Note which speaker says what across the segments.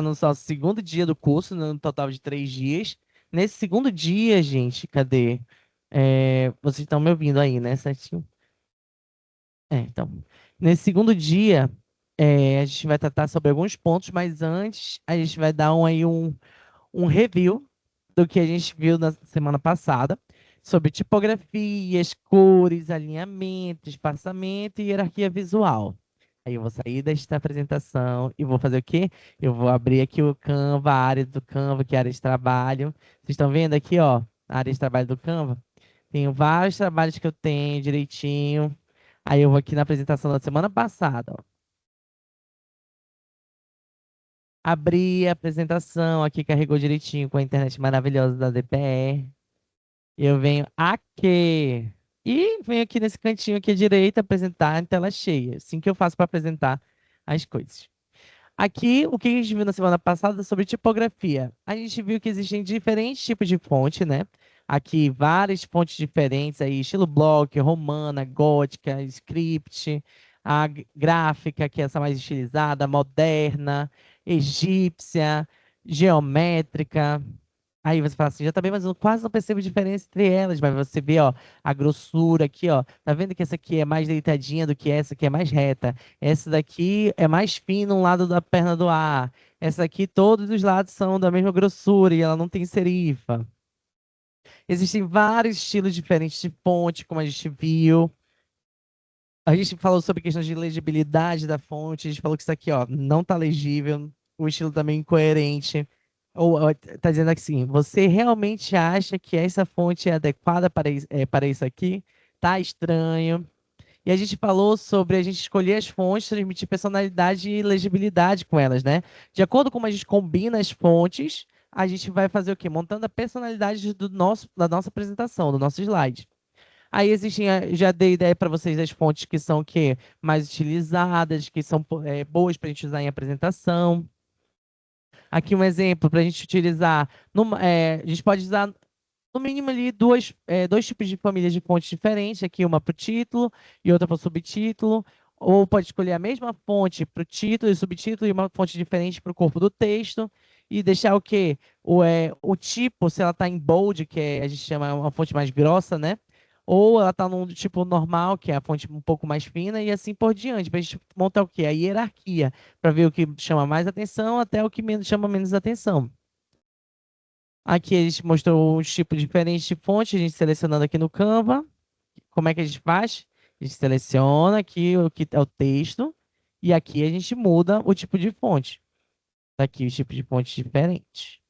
Speaker 1: no nosso segundo dia do curso, no total de 3 dias. Nesse segundo dia, gente, cadê? Vocês estão me ouvindo aí, né, certinho? Então, nesse segundo dia, a gente vai tratar sobre alguns pontos, mas antes a gente vai dar um review do que a gente viu na semana passada, sobre tipografias, cores, alinhamento, espaçamento e hierarquia visual. Aí eu vou sair desta apresentação e vou fazer o quê? Eu vou abrir aqui o Canva, a área do Canva, que é a área de trabalho. Vocês estão vendo aqui, ó, a área de trabalho do Canva? Tenho vários trabalhos que eu tenho direitinho. Aí eu vou aqui na apresentação da semana passada, ó. Abri a apresentação, aqui carregou direitinho com a internet maravilhosa da DPR. Eu venho aqui e venho aqui nesse cantinho aqui à direita apresentar em tela cheia. Assim que eu faço para apresentar as coisas. Aqui, o que a gente viu na semana passada sobre tipografia? A gente viu que existem diferentes tipos de fonte, né? Aqui, várias fontes diferentes aí, estilo block, romana, gótica, script, a gráfica, que é essa mais estilizada, moderna, egípcia, geométrica. Aí você fala assim, já tá bem, mas eu quase não percebo diferença entre elas. Mas você vê, ó, a grossura aqui, ó. Tá vendo que essa aqui é mais deitadinha do que essa que é mais reta? Essa daqui é mais fina um lado da perna do ar. Essa aqui, todos os lados são da mesma grossura e ela não tem serifa. Existem vários estilos diferentes de fonte, como a gente viu. A gente falou sobre questões de legibilidade da fonte. A gente falou que isso aqui, ó, não tá legível. O estilo também é incoerente. Ou tá dizendo assim, você realmente acha que essa fonte é adequada para isso aqui? Tá estranho. E a gente falou sobre a gente escolher as fontes, transmitir personalidade e legibilidade com elas, né? De acordo com como a gente combina as fontes, a gente vai fazer o quê? Montando a personalidade da nossa apresentação, do nosso slide. Aí existem, já dei ideia para vocês das fontes que são o quê? Mais utilizadas, que são boas para a gente usar em apresentação. Aqui um exemplo para a gente utilizar. A gente pode usar no mínimo ali dois tipos de famílias de fontes diferentes. Aqui uma para o título e outra para o subtítulo. Ou pode escolher a mesma fonte para o título e subtítulo e uma fonte diferente para o corpo do texto. E deixar o quê? O tipo, se ela está em bold, que a gente chama uma fonte mais grossa, né? Ou ela está num tipo normal, que é a fonte um pouco mais fina, e assim por diante, para a gente montar o quê? A hierarquia, para ver o que chama mais atenção até o que chama menos atenção. Aqui a gente mostrou os tipos diferentes de fonte, a gente selecionando aqui no Canva. Como é que a gente faz? A gente seleciona aqui o que é o texto, e aqui a gente muda o tipo de fonte. Tá aqui os tipos de fontes diferentes.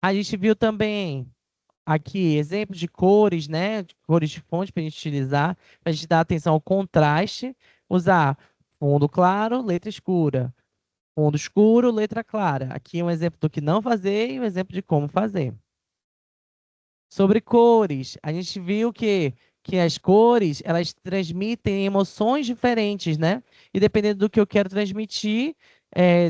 Speaker 1: A gente viu também aqui exemplos de cores, né? De cores de fonte para a gente utilizar, para a gente dar atenção ao contraste, usar fundo claro, letra escura. Fundo escuro, letra clara. Aqui um exemplo do que não fazer e um exemplo de como fazer. Sobre cores, a gente viu que as cores, elas transmitem emoções diferentes, né? E dependendo do que eu quero transmitir,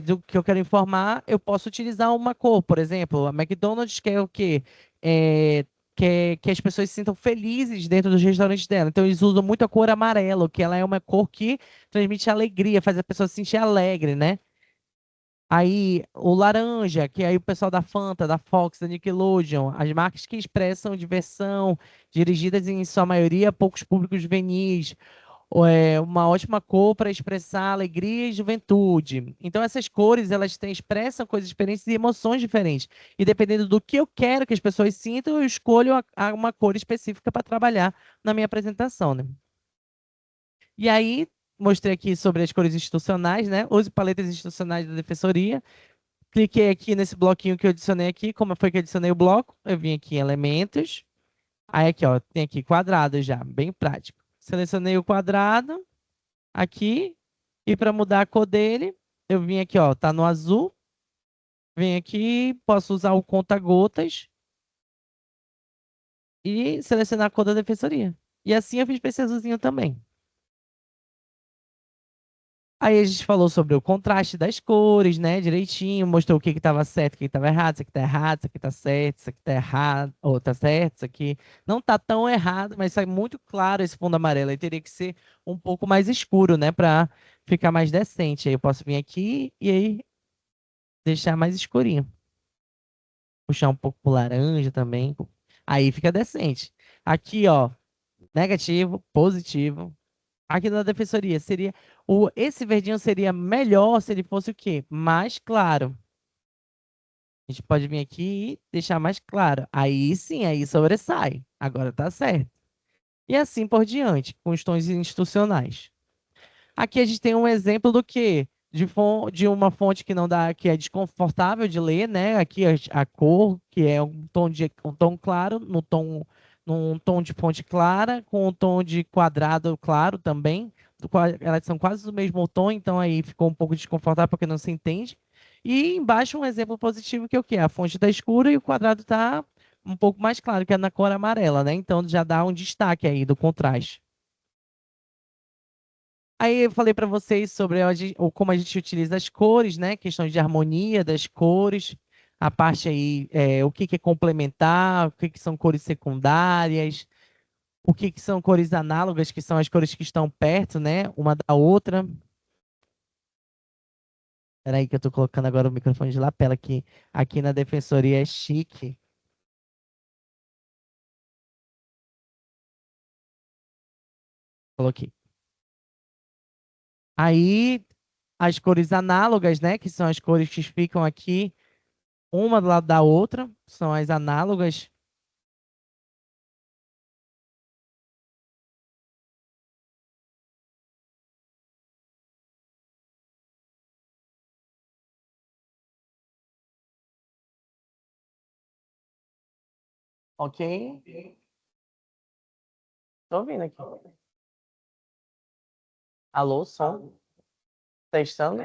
Speaker 1: do que eu quero informar, eu posso utilizar uma cor. Por exemplo, a McDonald's quer o quê? Quer que as pessoas se sintam felizes dentro dos restaurantes dela. Então, eles usam muito a cor amarela, que ela é uma cor que transmite alegria, faz a pessoa se sentir alegre, né? Aí, o laranja, que aí o pessoal da Fanta, da Fox, da Nickelodeon, as marcas que expressam diversão, dirigidas em sua maioria a poucos públicos juvenis, uma ótima cor para expressar alegria e juventude. Então, essas cores, elas expressam coisas diferentes e emoções diferentes. E dependendo do que eu quero que as pessoas sintam, eu escolho uma cor específica para trabalhar na minha apresentação, né? E aí, mostrei aqui sobre as cores institucionais, né? Use paletas institucionais da defensoria. Cliquei aqui nesse bloquinho que eu adicionei aqui. Como foi que eu adicionei o bloco? Eu vim aqui em elementos. Aí aqui, ó, tem aqui quadrado já, bem prático. Selecionei o quadrado aqui. E para mudar a cor dele, eu vim aqui, ó, tá no azul. Venho aqui, posso usar o conta-gotas e selecionar a cor da defensoria. E assim eu fiz para esse azulzinho também. Aí a gente falou sobre o contraste das cores, né? Direitinho, mostrou o que estava certo, o que estava errado, isso aqui está errado, isso aqui está certo, isso aqui está errado, ou está certo, isso aqui não está tão errado, mas sai muito claro esse fundo amarelo. Aí teria que ser um pouco mais escuro, né? Para ficar mais decente. Aí eu posso vir aqui e aí deixar mais escurinho. Puxar um pouco pro laranja também. Aí fica decente. Aqui, ó, negativo, positivo. Aqui na defensoria seria esse verdinho seria melhor se ele fosse o quê? Mais claro. A gente pode vir aqui e deixar mais claro. Aí sim, aí sobressai. Agora tá certo. E assim por diante, com os tons institucionais. Aqui a gente tem um exemplo do quê? De uma fonte que não dá, que é desconfortável de ler, né? Aqui a cor, que é um tom claro, num tom de fonte clara, com um tom de quadrado claro também. Elas são quase do mesmo tom, então aí ficou um pouco desconfortável porque não se entende. E embaixo um exemplo positivo que é o quê? A fonte está escura e o quadrado está um pouco mais claro, que é na cor amarela, né? Então já dá um destaque aí do contraste. Aí eu falei para vocês sobre como a gente utiliza as cores, né? Questões de harmonia das cores, a parte aí, o que que é complementar, o que que são cores secundárias, o que que são cores análogas, que são as cores que estão perto, né? Uma da outra. Peraí que eu tô colocando agora o microfone de lapela aqui na Defensoria é chique. Coloquei. Aí as cores análogas, né? Que são as cores que ficam aqui, uma do lado da outra, são as análogas. Ok? Tô ouvindo aqui. Alô, som. Testando.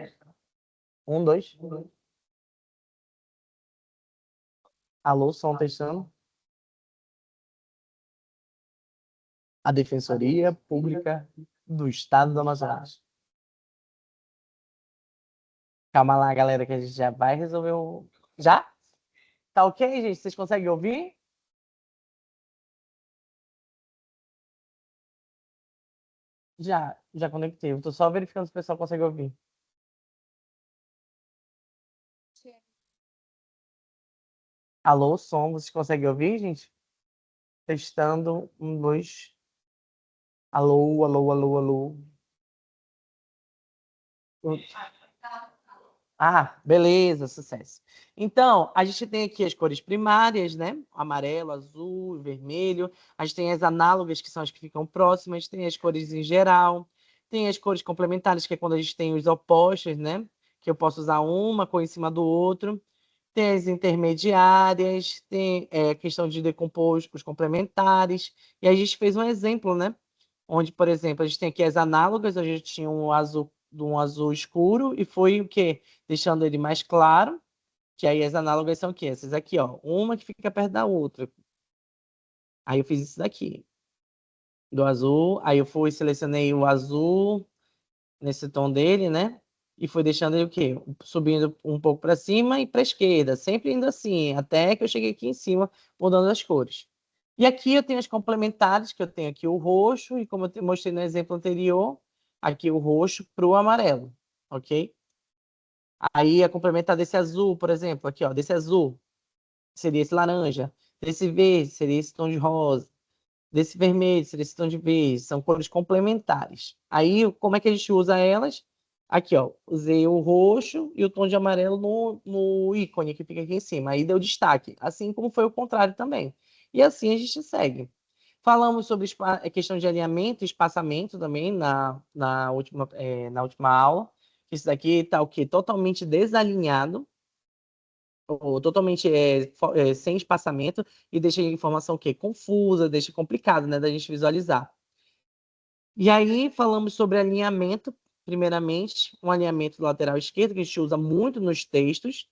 Speaker 1: Um, dois. Alô, som testando. A Defensoria Pública do Estado do Amazonas. Calma lá, galera, que a gente já vai resolver o. Já? Tá ok, gente? Vocês conseguem ouvir? Já conectei. Eu tô só verificando se o pessoal consegue ouvir. Alô, som, vocês conseguem ouvir, gente? Testando. Um, dois. Alô, alô, alô, alô. Ah, beleza, sucesso. Então, a gente tem aqui as cores primárias, né? Amarelo, azul, vermelho. A gente tem as análogas, que são as que ficam próximas. Tem as cores em geral. Tem as cores complementares, que é quando a gente tem os opostos, né? Que eu posso usar uma cor em cima do outro. Tem as intermediárias. Tem a questão de decompor os complementares. E a gente fez um exemplo, né? Onde, por exemplo, a gente tem aqui as análogas, a gente tinha um azul de um azul escuro e foi o quê? Deixando ele mais claro, que aí as análogas são o quê? Essas aqui, ó, uma que fica perto da outra. Aí eu fiz isso daqui, do azul, aí eu fui, selecionei o azul nesse tom dele, né? E fui deixando ele o quê? Subindo um pouco para cima e para a esquerda, sempre indo assim, até que eu cheguei aqui em cima, mudando as cores. E aqui eu tenho as complementares, que eu tenho aqui o roxo, e como eu mostrei no exemplo anterior, aqui o roxo para o amarelo, ok? Aí a complementar desse azul, por exemplo, aqui, ó, desse azul, seria esse laranja. Desse verde, seria esse tom de rosa. Desse vermelho, seria esse tom de verde. São cores complementares. Aí, como é que a gente usa elas? Aqui, ó, usei o roxo e o tom de amarelo no ícone que fica aqui em cima. Aí deu destaque. Assim como foi o contrário também. E assim a gente segue. Falamos sobre a questão de alinhamento e espaçamento também na última aula. Isso daqui está o quê? Totalmente desalinhado, ou totalmente sem espaçamento, e deixa a informação o quê? Confusa, deixa complicado, né, da gente visualizar. E aí falamos sobre alinhamento, primeiramente, um alinhamento lateral esquerdo, que a gente usa muito nos textos.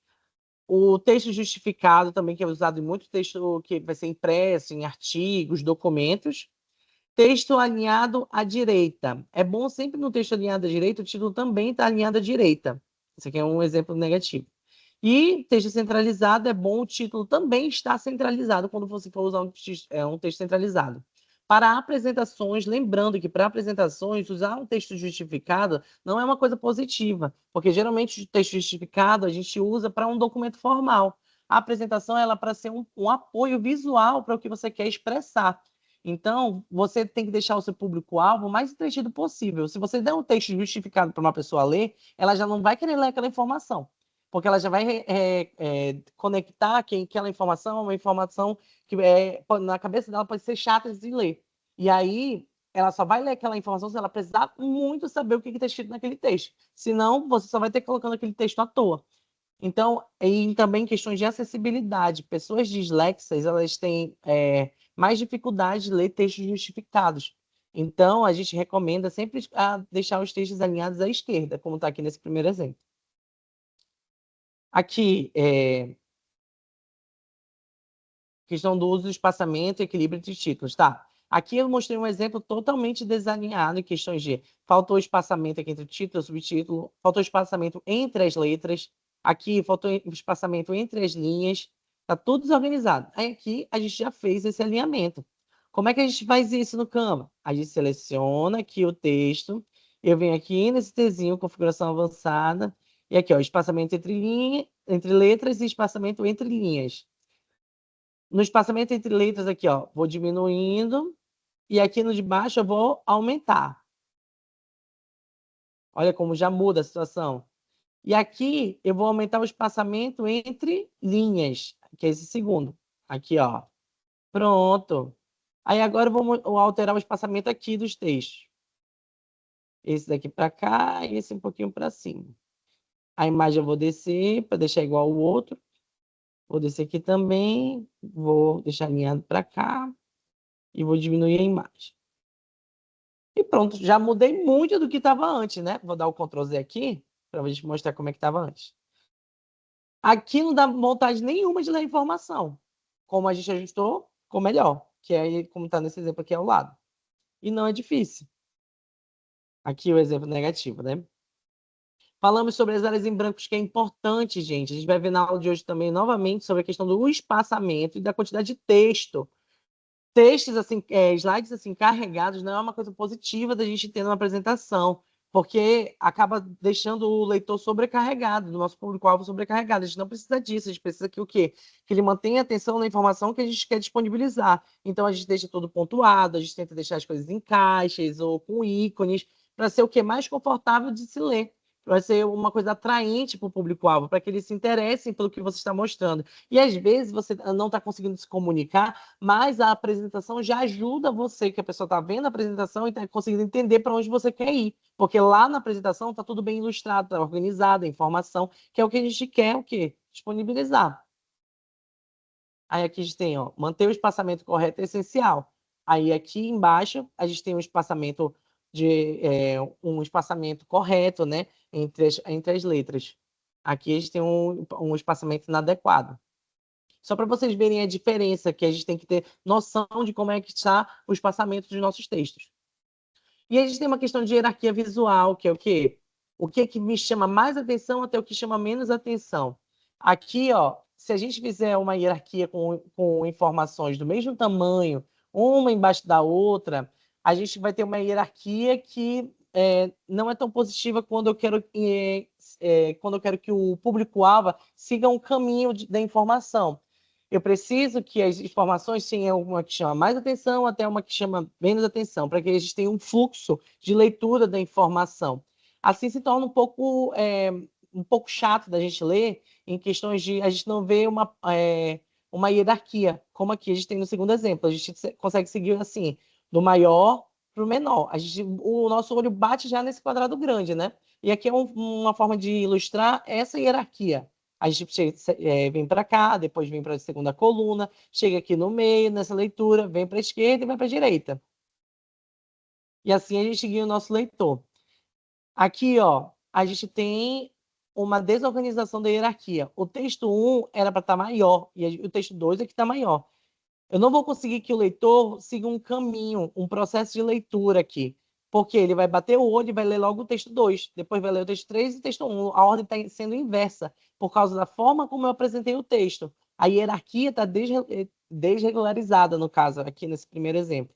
Speaker 1: O texto justificado também, que é usado em muito texto que vai ser impresso, em artigos, documentos. Texto alinhado à direita. É bom sempre no texto alinhado à direita, o título também está alinhado à direita. Esse aqui é um exemplo negativo. E texto centralizado, é bom o título também estar centralizado quando você for usar um texto centralizado.
Speaker 2: Para apresentações, lembrando que para apresentações, usar um texto justificado não é uma coisa positiva, porque geralmente o texto justificado a gente usa para um documento formal. A apresentação ela é para ser um apoio visual para o que você quer expressar. Então, você tem que deixar o seu público-alvo o mais entretido possível. Se você der um texto justificado para uma pessoa ler, ela já não vai querer ler aquela informação, porque ela já vai conectar que aquela informação é uma informação que na cabeça dela pode ser chata de ler. E aí, ela só vai ler aquela informação se ela precisar muito saber o que está escrito naquele texto. Senão, você só vai ter colocando aquele texto à toa. Então, e também questões de acessibilidade. Pessoas dislexas, elas têm mais dificuldade de ler textos justificados. Então, a gente recomenda sempre deixar os textos alinhados à esquerda, como está aqui nesse primeiro exemplo. Aqui, questão do uso do espaçamento e equilíbrio de títulos, tá? Aqui eu mostrei um exemplo totalmente desalinhado em questões de faltou espaçamento aqui entre título e subtítulo, faltou espaçamento entre as letras, aqui faltou espaçamento entre as linhas, tá tudo desorganizado. Aí aqui a gente já fez esse alinhamento. Como é que a gente faz isso no Canva? A gente seleciona aqui o texto, eu venho aqui nesse Tzinho, configuração avançada, e aqui, ó, espaçamento entre linha, entre letras e espaçamento entre linhas. No espaçamento entre letras aqui, ó, vou diminuindo, e aqui no de baixo eu vou aumentar. Olha como já muda a situação. E aqui eu vou aumentar o espaçamento entre linhas, que é esse segundo. Aqui, ó. Pronto. Aí agora eu vou alterar o espaçamento aqui dos textos. Esse daqui para cá e esse um pouquinho para cima. A imagem eu vou descer para deixar igual ao outro. Vou descer aqui também. Vou deixar alinhado para cá. E vou diminuir a imagem. E pronto, já mudei muito do que estava antes, né? Vou dar o Ctrl Z aqui, para a gente mostrar como é que estava antes. Aqui não dá vontade nenhuma de ler a informação. Como a gente ajustou, ficou melhor. Que é como está nesse exemplo aqui ao lado. E não é difícil. Aqui o exemplo negativo, né? Falamos sobre as áreas em brancos, que é importante, gente. A gente vai ver na aula de hoje também, novamente, sobre a questão do espaçamento e da quantidade de texto. Textos, assim, slides assim, carregados não é uma coisa positiva da gente ter numa apresentação, porque acaba deixando o leitor sobrecarregado, do nosso público-alvo sobrecarregado. A gente não precisa disso, a gente precisa que o quê? Que ele mantenha atenção na informação que a gente quer disponibilizar. Então, a gente deixa tudo pontuado, a gente tenta deixar as coisas em caixas ou com ícones, para ser o quê? Mais confortável de se ler. Vai ser uma coisa atraente para o público-alvo, para que eles se interessem pelo que você está mostrando. E às vezes você não está conseguindo se comunicar, mas a apresentação já ajuda você, que a pessoa está vendo a apresentação e está conseguindo entender para onde você quer ir. Porque lá na apresentação está tudo bem ilustrado, está organizado, a informação, que é o que a gente quer, o quê? Disponibilizar. Aí aqui a gente tem, ó, manter o espaçamento correto é essencial. Aí aqui embaixo a gente tem um espaçamento um espaçamento correto, né, entre as letras. Aqui a gente tem um espaçamento inadequado. Só para vocês verem a diferença, que a gente tem que ter noção de como é que está o espaçamento dos nossos textos. E a gente tem uma questão de hierarquia visual, que é o quê? O que é que me chama mais atenção até o que chama menos atenção. Aqui, ó, se a gente fizer uma hierarquia com informações do mesmo tamanho, uma embaixo da outra, a gente vai ter uma hierarquia que não é tão positiva quando eu quero que o público-alvo siga um caminho da informação. Eu preciso que as informações tenham uma que chama mais atenção até uma que chama menos atenção, para que a gente tenha um fluxo de leitura da informação. Assim se torna um pouco chato da gente ler, em questões de a gente não ver uma hierarquia, como aqui a gente tem no segundo exemplo. A gente consegue seguir assim, do maior para o menor. O nosso olho bate já nesse quadrado grande, né? E aqui é uma forma de ilustrar essa hierarquia. A gente vem para cá, depois vem para a segunda coluna, chega aqui no meio, nessa leitura, vem para a esquerda e vai para a direita. E assim a gente guia o nosso leitor. Aqui, ó, a gente tem uma desorganização da hierarquia. O texto 1 era para estar maior, e o texto 2 é que está maior. Eu não vou conseguir que o leitor siga um caminho, um processo de leitura aqui, porque ele vai bater o olho e vai ler logo o texto 2, depois vai ler o texto 3 e o texto 1. A ordem está sendo inversa, por causa da forma como eu apresentei o texto. A hierarquia está desregularizada, no caso, aqui nesse primeiro exemplo.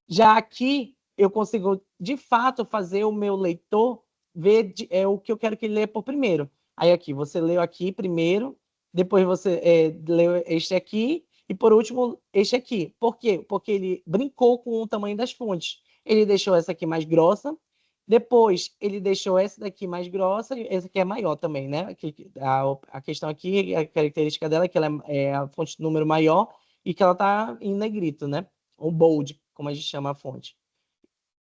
Speaker 2: Já aqui, eu consigo, de fato, fazer o meu leitor ver o que eu quero que ele leia por primeiro. Aí aqui, você leu aqui primeiro, depois você leu este aqui, e por último, este aqui. Por quê? Porque ele brincou com o tamanho das fontes. Ele deixou essa aqui mais grossa, depois ele deixou essa daqui mais grossa, e essa aqui é maior também, né? A questão aqui, a característica dela é que ela é a fonte de número maior e que ela está em negrito, né? Ou bold, como a gente chama a fonte.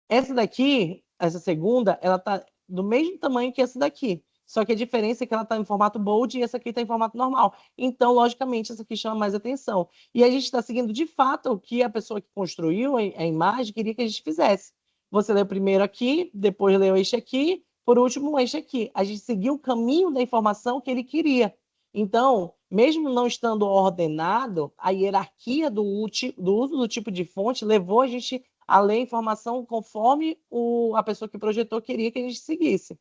Speaker 2: Essa daqui, essa segunda, ela tá do mesmo tamanho que essa daqui. Só que a diferença é que ela está em formato bold e essa aqui está em formato normal. Então, logicamente, essa aqui chama mais atenção. E a gente está seguindo de fato o que a pessoa que construiu a imagem queria que a gente fizesse. Você leu primeiro aqui, depois leu este aqui, por último, este aqui. A gente seguiu o caminho da informação que ele queria. Então, mesmo não estando ordenado, a hierarquia do uso do tipo de fonte levou a gente a ler a informação conforme a pessoa que projetou queria que a gente seguisse.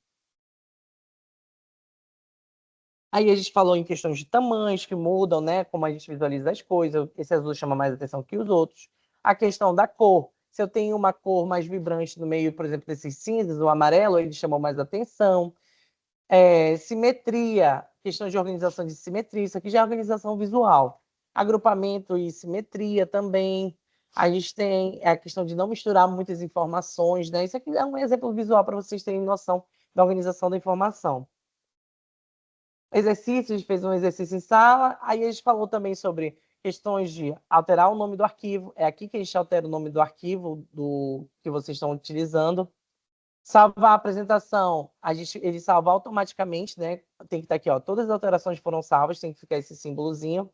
Speaker 2: Aí a gente falou em questões de tamanhos que mudam, né? Como a gente visualiza as coisas. Esse azul chama mais atenção que os outros. A questão da cor. Se eu tenho uma cor mais vibrante no meio, por exemplo, desses cinzas, o amarelo, ele chamou mais atenção. Simetria, questão de organização de simetria, isso aqui já é organização visual. Agrupamento e simetria também. A gente tem a questão de não misturar muitas informações, né? Isso aqui é um exemplo visual para vocês terem noção da organização da informação. Exercício, a gente fez um exercício em sala, aí a gente falou também sobre questões de alterar o nome do arquivo. É aqui que a gente altera o nome do arquivo que vocês estão utilizando. Salvar a apresentação, ele salva automaticamente, né? Tem que estar aqui, ó. Todas as alterações foram salvas, tem que ficar esse símbolozinho.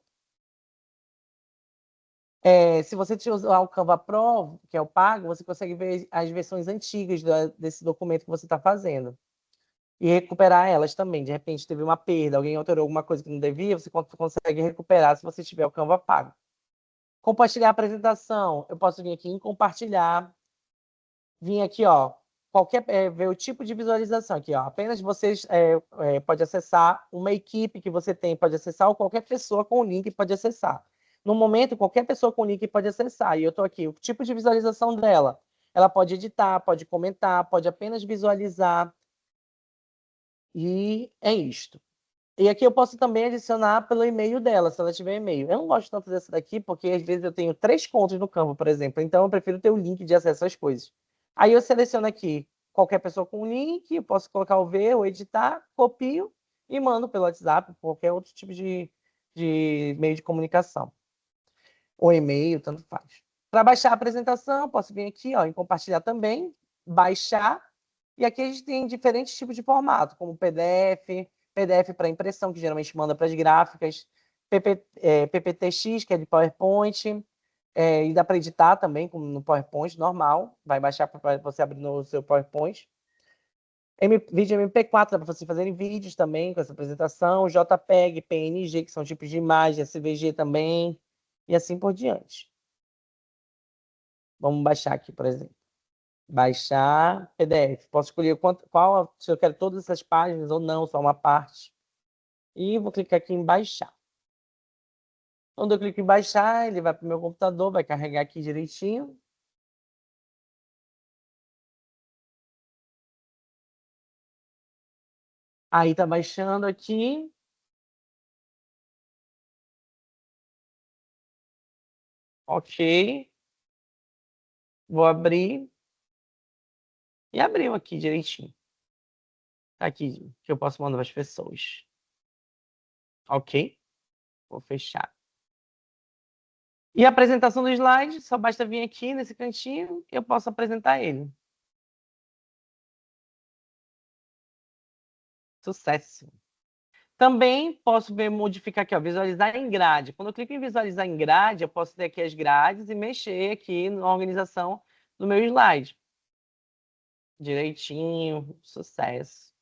Speaker 2: Se você usar o Canva Pro, que é o pago, você consegue ver as versões antigas desse documento que você está fazendo. E recuperar elas também. De repente teve uma perda, alguém alterou alguma coisa que não devia, você consegue recuperar se você tiver o Canva pago. Compartilhar a apresentação. Eu posso vir aqui em compartilhar. Vir aqui, ó, ver o tipo de visualização aqui, ó. Apenas vocês pode acessar uma equipe que você tem, pode acessar, ou qualquer pessoa com o link pode acessar. No momento, qualquer pessoa com o link pode acessar. E eu estou aqui, o tipo de visualização dela. Ela pode editar, pode comentar, pode apenas visualizar. E é isto. E aqui eu posso também adicionar pelo e-mail dela, se ela tiver e-mail. Eu não gosto tanto dessa daqui, porque às vezes eu tenho 3 contas no Canva, por exemplo. Então eu prefiro ter o link de acesso às coisas. Aí eu seleciono aqui qualquer pessoa com o link, eu posso colocar o V ou editar, copio e mando pelo WhatsApp, qualquer outro tipo de meio de comunicação. Ou e-mail, tanto faz. Para baixar a apresentação, posso vir aqui ó, em compartilhar também, baixar. E aqui a gente tem diferentes tipos de formato, como PDF, PDF para impressão, que geralmente manda para as gráficas, PPTX, que é de PowerPoint, e dá para editar também, como no PowerPoint normal, vai baixar para você abrir no seu PowerPoint. Vídeo MP4, dá para vocês fazerem vídeos também com essa apresentação, JPEG, PNG, que são tipos de imagem, SVG também, e assim por diante. Vamos baixar aqui, por exemplo. Baixar PDF. Posso escolher se eu quero todas essas páginas ou não, só uma parte. E vou clicar aqui em baixar. Quando eu clico em baixar, ele vai para o meu computador, vai carregar aqui direitinho. Aí tá baixando aqui. Ok. Vou abrir. E abriu aqui direitinho. Tá aqui, que eu posso mandar para as pessoas. Ok. Vou fechar. E a apresentação do slide, só basta vir aqui nesse cantinho e eu posso apresentar ele. Sucesso! Também posso modificar aqui, ó, visualizar em grade. Quando eu clico em visualizar em grade, eu posso ter aqui as grades e mexer aqui na organização do meu slide. Direitinho, sucesso.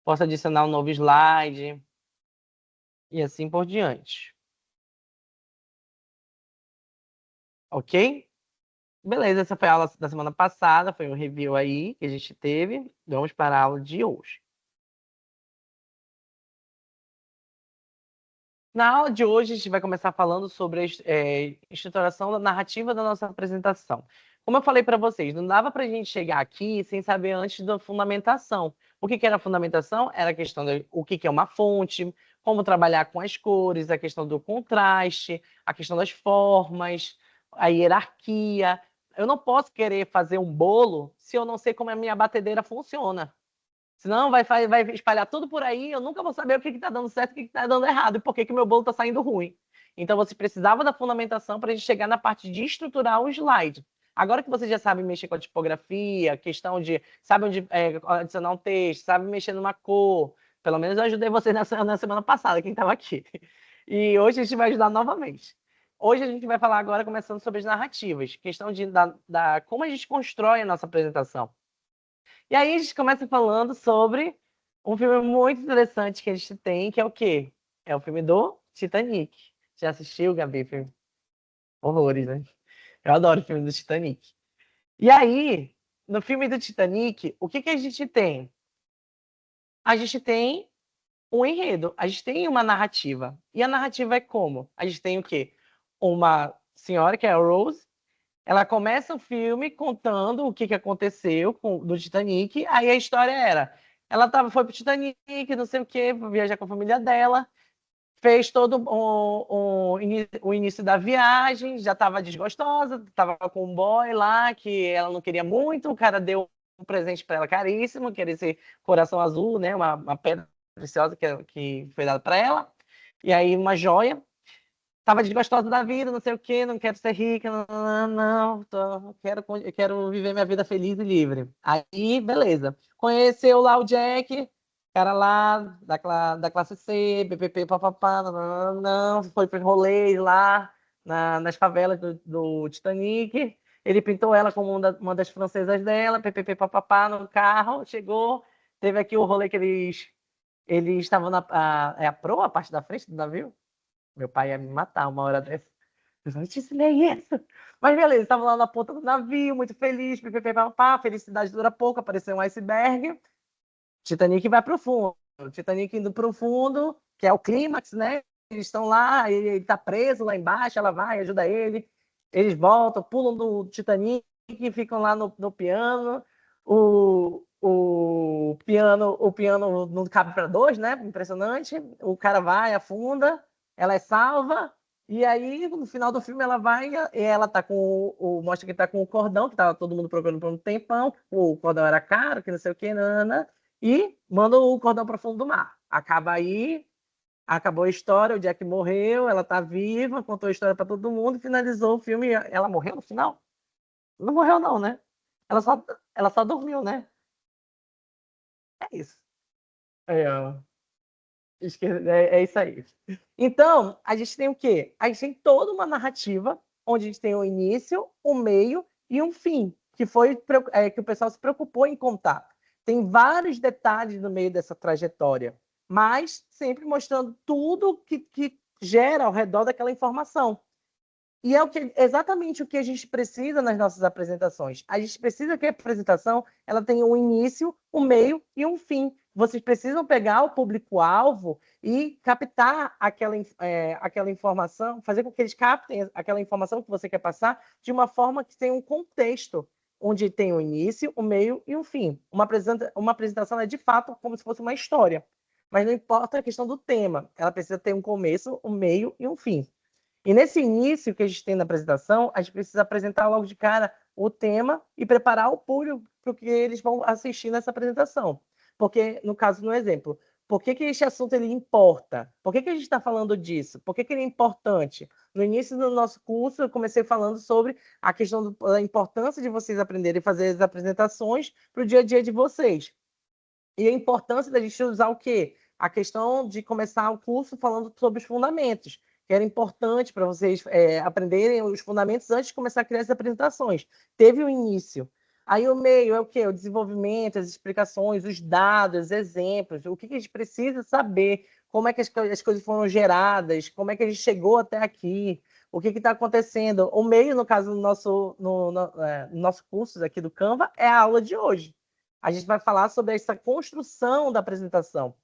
Speaker 2: Posso adicionar um novo slide e assim por diante. Ok? Beleza, essa foi a aula da semana passada, foi um review aí que a gente teve. Vamos para a aula de hoje. Na aula de hoje, a gente vai começar falando sobre a estruturação da narrativa da nossa apresentação. como eu falei para vocês, não dava para a gente chegar aqui sem saber antes da fundamentação. O que era a fundamentação? Era a questão do o que é uma fonte, como trabalhar com as cores, a questão do contraste, a questão das formas, a hierarquia. Eu não posso querer fazer um bolo se eu não sei como a minha batedeira funciona. Senão vai espalhar tudo por aí, eu nunca vou saber o que está dando certo e o que está dando errado, e por que o meu bolo está saindo ruim. Então, você precisava da fundamentação para a gente chegar na parte de estruturar o slide. Agora que você já sabe mexer com a tipografia, questão de sabe onde adicionar um texto, sabe mexer numa cor. Pelo menos eu ajudei você na semana passada, quem estava aqui. E hoje a gente vai ajudar novamente. Hoje a gente vai falar agora, começando sobre as narrativas, questão da como a gente constrói a nossa apresentação. E aí a gente começa falando sobre um filme muito interessante que a gente tem, que é o quê? É o filme do Titanic. Já assistiu, Gabi? Filme? Horrores, né? Eu adoro o filme do Titanic. E aí, no filme do Titanic, o que a gente tem? A gente tem um enredo, a gente tem uma narrativa. E a narrativa é como? A gente tem o quê? Uma senhora, que é a Rose, ela começa o filme contando o que aconteceu do Titanic. Aí a história era: ela foi pro Titanic, não sei o quê, viajar com a família dela, fez todo o início da viagem, já estava desgostosa, estava com um boy lá que ela não queria muito, o cara deu um presente para ela caríssimo, que era esse coração azul, né, uma pedra preciosa que foi dada para ela, e aí uma joia. Tava desgostosa da vida, não sei o quê, não quero ser rica, quero viver minha vida feliz e livre. Aí, beleza. Conheceu lá o Jack, cara lá da classe C, PPP, papapá, não, foi para rolês lá nas favelas do Titanic. Ele pintou ela como uma das francesas dela, PPP, papapá, no carro, chegou, teve aqui o rolê que eles estavam é a proa, a parte da frente do navio? Meu pai ia me matar uma hora dessa. Eu falei, eu te ensinei isso. Mas beleza, estavam lá na ponta do navio, muito feliz, pipipipapá, felicidade dura pouco, apareceu um iceberg, Titanic vai pro fundo. Titanic indo pro fundo, que é o clímax, né? Eles estão lá, ele tá preso lá embaixo, ela vai, ajuda ele. Eles voltam, pulam do Titanic, ficam lá no piano. O piano não cabe para dois, né? Impressionante. O cara vai, afunda, ela é salva. E aí, no final do filme, ela vai e ela tá com mostra que tá com o cordão, que tava todo mundo procurando por um tempão. O cordão era caro, que não sei o que, nana. E manda o cordão para fundo do mar. Acaba aí, acabou a história, o Jack morreu, ela tá viva, contou a história para todo mundo, finalizou o filme. Ela morreu no final? Não morreu não, né? Ela só dormiu, né? É isso. É, ó. É isso aí. Então, a gente tem o quê? A gente tem toda uma narrativa onde a gente tem o início, o meio e um fim, que foi que o pessoal se preocupou em contar. Tem vários detalhes no meio dessa trajetória, mas sempre mostrando tudo que gera ao redor daquela informação. E é exatamente o que a gente precisa nas nossas apresentações. A gente precisa que a apresentação ela tenha um início, um meio e um fim. Vocês precisam pegar o público-alvo e captar aquela informação, fazer com que eles captem aquela informação que você quer passar de uma forma que tenha um contexto, onde tem um início, um meio e um fim. Uma apresentação é, de fato, como se fosse uma história. Mas não importa a questão do tema. Ela precisa ter um começo, um meio e um fim. E nesse início que a gente tem na apresentação, a gente precisa apresentar logo de cara o tema e preparar o público para o que eles vão assistir nessa apresentação. Porque, no caso, no exemplo, por que esse assunto ele importa? Por que a gente está falando disso? Por que ele é importante? No início do nosso curso, eu comecei falando sobre a questão da importância de vocês aprenderem a fazer as apresentações para o dia a dia de vocês. E a importância da gente usar o quê? A questão de começar o curso falando sobre os fundamentos, que era importante para vocês aprenderem os fundamentos antes de começar a criar as apresentações. Teve o início. Aí o meio é o quê? O desenvolvimento, as explicações, os dados, os exemplos, o que a gente precisa saber, como é que as coisas foram geradas, como é que a gente chegou até aqui, o que está acontecendo. O meio, no caso, no nosso curso aqui do Canva, é a aula de hoje. A gente vai falar sobre essa construção da apresentação.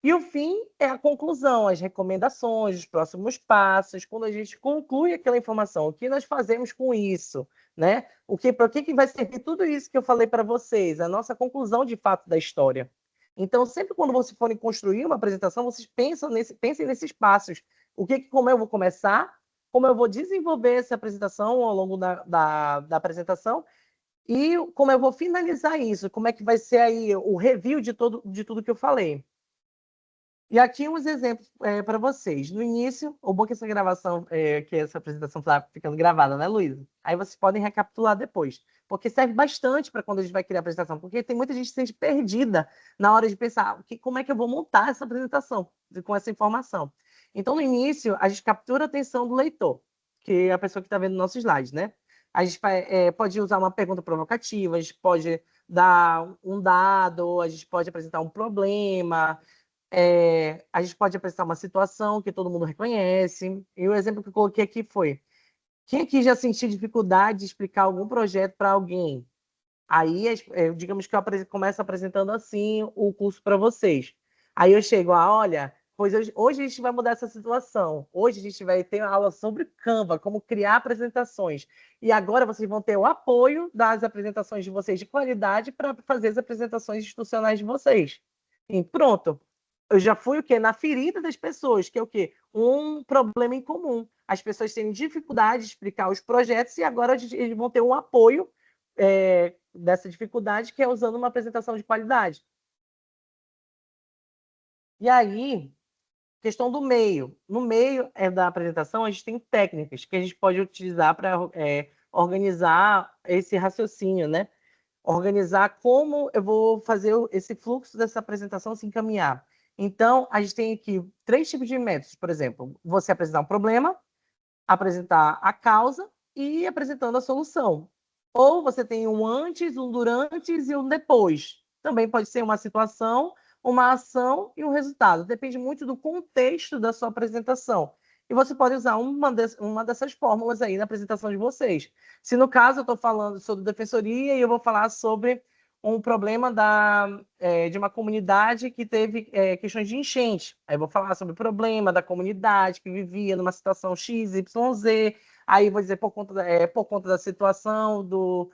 Speaker 2: E o fim é a conclusão, as recomendações, os próximos passos, quando a gente conclui aquela informação, o que nós fazemos com isso, né? Para que vai servir tudo isso que eu falei para vocês, a nossa conclusão de fato da história. Então, sempre quando vocês forem construir uma apresentação, vocês pensem nesses passos. Como eu vou começar, como eu vou desenvolver essa apresentação ao longo da apresentação e como eu vou finalizar isso, como é que vai ser aí o review de tudo que eu falei. E aqui uns exemplos para vocês. No início, o bom é que essa gravação, que essa apresentação está ficando gravada, né, Luísa? Aí vocês podem recapitular depois, porque serve bastante para quando a gente vai criar a apresentação, porque tem muita gente que se sente perdida na hora de pensar como é que eu vou montar essa apresentação com essa informação. Então, no início, a gente captura a atenção do leitor, que é a pessoa que está vendo nossos slides, né? A gente pode usar uma pergunta provocativa, a gente pode dar um dado, a gente pode apresentar um problema, a gente pode apresentar uma situação que todo mundo reconhece. E o exemplo que eu coloquei aqui foi: quem aqui já sentiu dificuldade de explicar algum projeto para alguém? Aí, digamos que eu começo apresentando assim o curso para vocês. Aí eu chego, olha, pois hoje a gente vai mudar essa situação. Hoje a gente vai ter uma aula sobre Canva, como criar apresentações. E agora vocês vão ter o apoio das apresentações de vocês de qualidade para fazer as apresentações institucionais de vocês. E pronto. Eu já fui o quê? Na ferida das pessoas, que é o quê? Um problema em comum. As pessoas têm dificuldade de explicar os projetos e agora eles vão ter um apoio dessa dificuldade, que é usando uma apresentação de qualidade. E aí, questão do meio. No meio da apresentação, a gente tem técnicas que a gente pode utilizar para organizar esse raciocínio, né? Organizar como eu vou fazer esse fluxo dessa apresentação se encaminhar. Então, a gente tem aqui 3 tipos de métodos, por exemplo, você apresentar um problema, apresentar a causa e apresentando a solução. Ou você tem um antes, um durante e um depois. Também pode ser uma situação, uma ação e um resultado. Depende muito do contexto da sua apresentação. E você pode usar uma dessas fórmulas aí na apresentação de vocês. Se no caso eu estou falando sobre defensoria e eu vou falar sobre um problema de uma comunidade que teve questões de enchente. Aí eu vou falar sobre o problema da comunidade que vivia numa situação X, Y, Z. Aí vou dizer por conta da situação do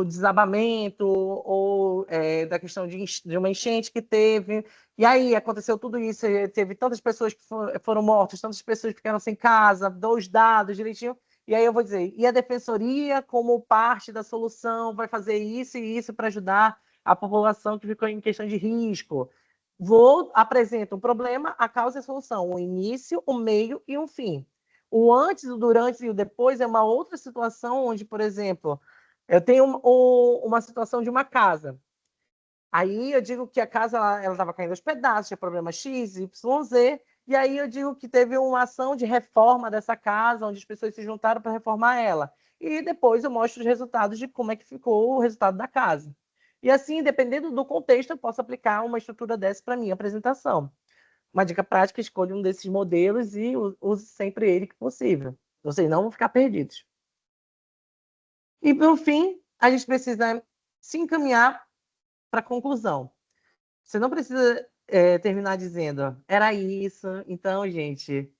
Speaker 2: desabamento ou da questão de uma enchente que teve. E aí aconteceu tudo isso, teve tantas pessoas que foram mortas, tantas pessoas que ficaram sem casa, os dados direitinho. E aí eu vou dizer, e a defensoria, como parte da solução, vai fazer isso e isso para ajudar a população que ficou em questão de risco. Apresento um problema, a causa e a solução, o início, o meio e um fim. O antes, o durante e o depois é uma outra situação onde, por exemplo, eu tenho uma situação de uma casa. Aí eu digo que a casa ela estava caindo aos pedaços, tinha problema X, Y, Z, e aí eu digo que teve uma ação de reforma dessa casa, onde as pessoas se juntaram para reformar ela. E depois eu mostro os resultados de como é que ficou o resultado da casa. E assim, dependendo do contexto, eu posso aplicar uma estrutura dessa para minha apresentação. Uma dica prática: escolha um desses modelos e use sempre ele que possível. Vocês não vão ficar perdidos. E, por fim, a gente precisa se encaminhar para a conclusão. Você não precisa terminar dizendo, era isso, então, gente,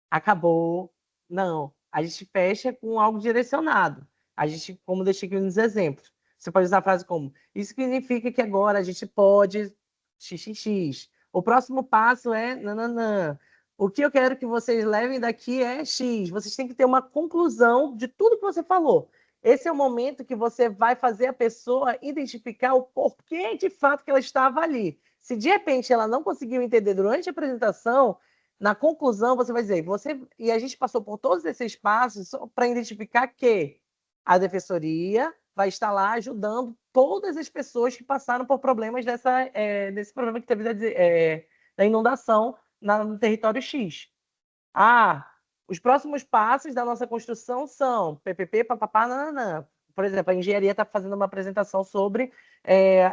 Speaker 2: acabou. Não, a gente fecha com algo direcionado. A gente, como deixei aqui nos exemplos, você pode usar a frase como, isso significa que agora a gente pode xxx. O próximo passo é nananã. O que eu quero que vocês levem daqui é X. Vocês têm que ter uma conclusão de tudo que você falou. Esse é o momento que você vai fazer a pessoa identificar o porquê de fato que ela estava ali. Se de repente ela não conseguiu entender durante a apresentação, na conclusão você vai dizer, e a gente passou por todos esses passos para identificar que a defensoria vai estar lá ajudando todas as pessoas que passaram por problemas desse problema que teve da inundação no território X. Os próximos passos da nossa construção são PPP, papapá, nananã. Por exemplo, a engenharia está fazendo uma apresentação sobre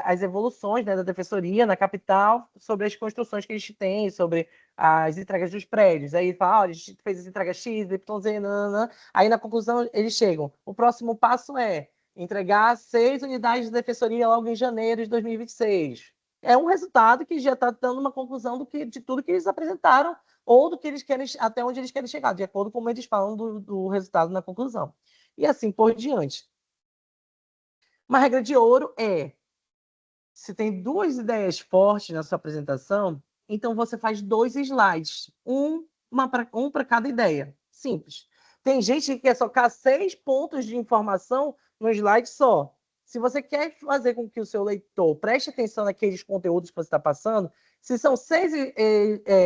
Speaker 2: as evoluções, né, da defensoria na capital, sobre as construções que a gente tem, sobre as entregas dos prédios. Aí fala, olha, a gente fez as entregas X, Y, Z, nananã. Aí na conclusão eles chegam. O próximo passo é entregar 6 unidades de defensoria logo em janeiro de 2026. é um resultado que já está dando uma conclusão de tudo que eles apresentaram ou do que eles querem, até onde eles querem chegar, de acordo com como eles falam do resultado na conclusão. E assim por diante. Uma regra de ouro é, se tem duas ideias fortes na sua apresentação, então você faz 2 slides, um para cada ideia. Simples. Tem gente que quer socar 6 pontos de informação no slide só. Se você quer fazer com que o seu leitor preste atenção naqueles conteúdos que você está passando, se são 6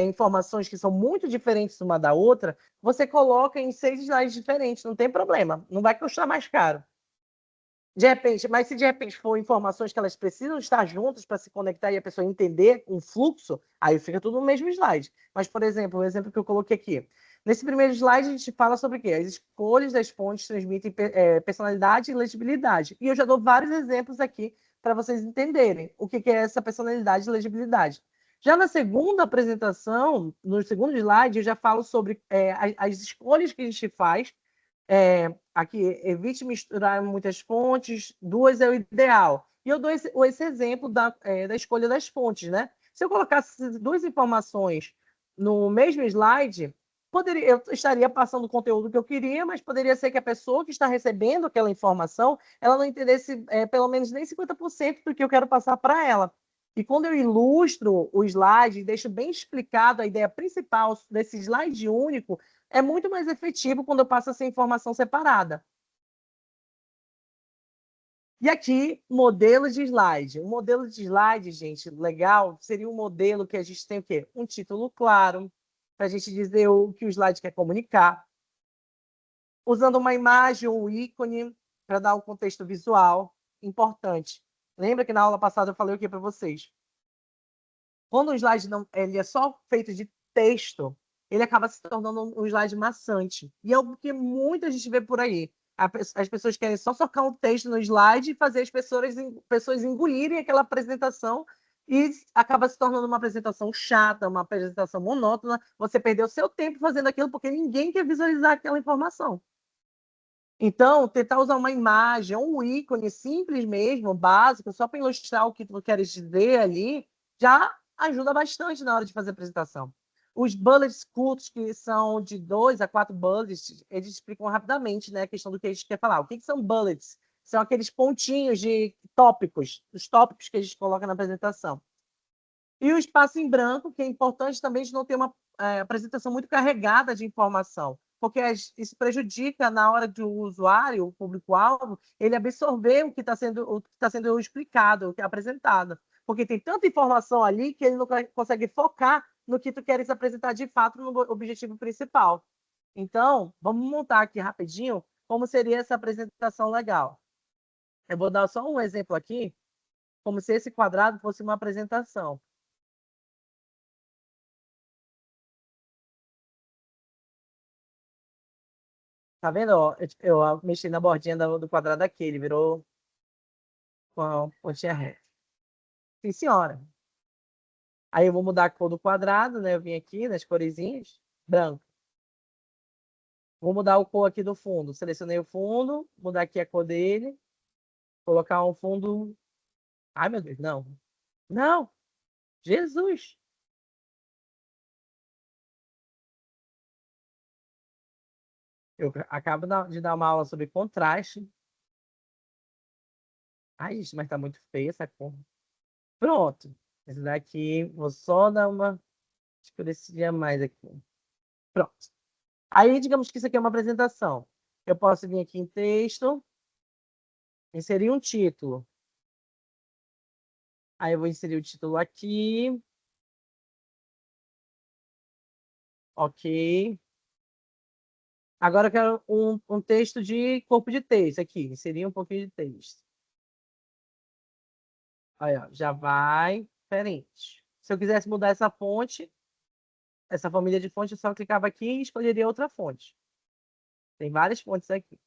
Speaker 2: informações que são muito diferentes uma da outra, você coloca em 6 slides diferentes, não tem problema, não vai custar mais caro. De repente, mas se de repente for informações que elas precisam estar juntas para se conectar e a pessoa entender um fluxo, aí fica tudo no mesmo slide. Mas, por exemplo, o exemplo que eu coloquei aqui. Nesse primeiro slide, a gente fala sobre o quê? As escolhas das fontes transmitem personalidade e legibilidade. E eu já dou vários exemplos aqui para vocês entenderem o que é essa personalidade e legibilidade. Já na segunda apresentação, no segundo slide, eu já falo sobre as escolhas que a gente faz. Aqui, evite misturar muitas fontes, 2 é o ideal. E eu dou esse exemplo da escolha das fontes, né? Se eu colocasse 2 informações no mesmo slide, eu estaria passando o conteúdo que eu queria, mas poderia ser que a pessoa que está recebendo aquela informação, ela não entendesse pelo menos nem 50% do que eu quero passar para ela. E quando eu ilustro o slide, deixo bem explicado a ideia principal desse slide único, é muito mais efetivo quando eu passo essa informação separada. E aqui, modelo de slide. O modelo de slide, gente, legal, seria um modelo que a gente tem o quê? Um título claro, para a gente dizer o que o slide quer comunicar. Usando uma imagem, um ícone, para dar um contexto visual importante. Lembra que na aula passada eu falei o que para vocês? Quando o slide não, ele é só feito de texto, ele acaba se tornando um slide maçante. E é o que muita gente vê por aí. As pessoas querem só socar um texto no slide e fazer as pessoas engolirem aquela apresentação e acaba se tornando uma apresentação chata, uma apresentação monótona. Você perdeu seu tempo fazendo aquilo porque ninguém quer visualizar aquela informação. Então, tentar usar uma imagem, um ícone simples mesmo, básico, só para ilustrar o que tu queres dizer ali, já ajuda bastante na hora de fazer a apresentação. Os bullets curtos, que são de 2 a 4 bullets, eles explicam rapidamente, né, a questão do que a gente quer falar. O que são bullets? São aqueles pontinhos de tópicos, os tópicos que a gente coloca na apresentação. E o espaço em branco, que é importante também de não ter uma apresentação muito carregada de informação, porque isso prejudica na hora do usuário, o público-alvo, ele absorver o que está sendo explicado, o que é apresentado. Porque tem tanta informação ali que ele não consegue focar no que tu queres apresentar de fato no objetivo principal. Então, vamos montar aqui rapidinho como seria essa apresentação legal. Eu vou dar só um exemplo aqui, como se esse quadrado fosse uma apresentação. Tá vendo? Ó, eu mexi na bordinha do quadrado aqui, ele virou com a pontinha reta. Sim, senhora. Aí eu vou mudar a cor do quadrado, né? Eu vim aqui nas coresinhas, branco. Vou mudar a cor aqui do fundo. Selecionei o fundo, mudar aqui a cor dele, colocar um fundo. Ai, meu Deus, não. Não! Jesus! Eu acabo de dar uma aula sobre contraste. Ai, gente, mas tá muito feia essa cor. Pronto. Esse daqui, vou só dar uma escurecidinha mais aqui. Pronto. Aí, digamos que isso aqui é uma apresentação. Eu posso vir aqui em texto, inserir um título. Aí eu vou inserir o título aqui. Ok. Agora eu quero um texto de corpo de texto aqui. Inserir um pouquinho de texto. Aí, ó, já vai diferente. Se eu quisesse mudar essa fonte, essa família de fonte, eu só clicava aqui e escolheria outra fonte. Tem várias fontes aqui.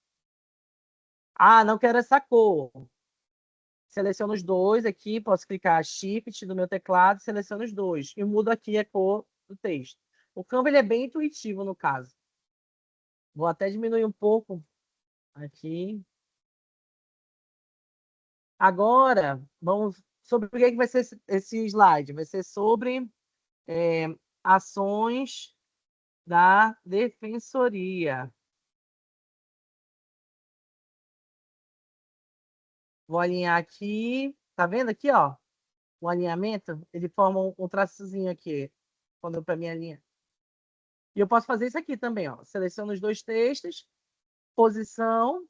Speaker 2: Ah, não quero essa cor. Seleciono os dois aqui, posso clicar Shift do meu teclado, seleciono os dois e mudo aqui a cor do texto. O Canva ele é bem intuitivo no caso. Vou até diminuir um pouco aqui. Agora, vamos Sobre o que vai ser esse slide? Vai ser sobre ações da defensoria. Vou alinhar aqui. Tá vendo aqui, ó? O alinhamento, ele forma um traçozinho aqui, quando para minha linha. E eu posso fazer isso aqui também, ó. Seleciono os dois textos, posição,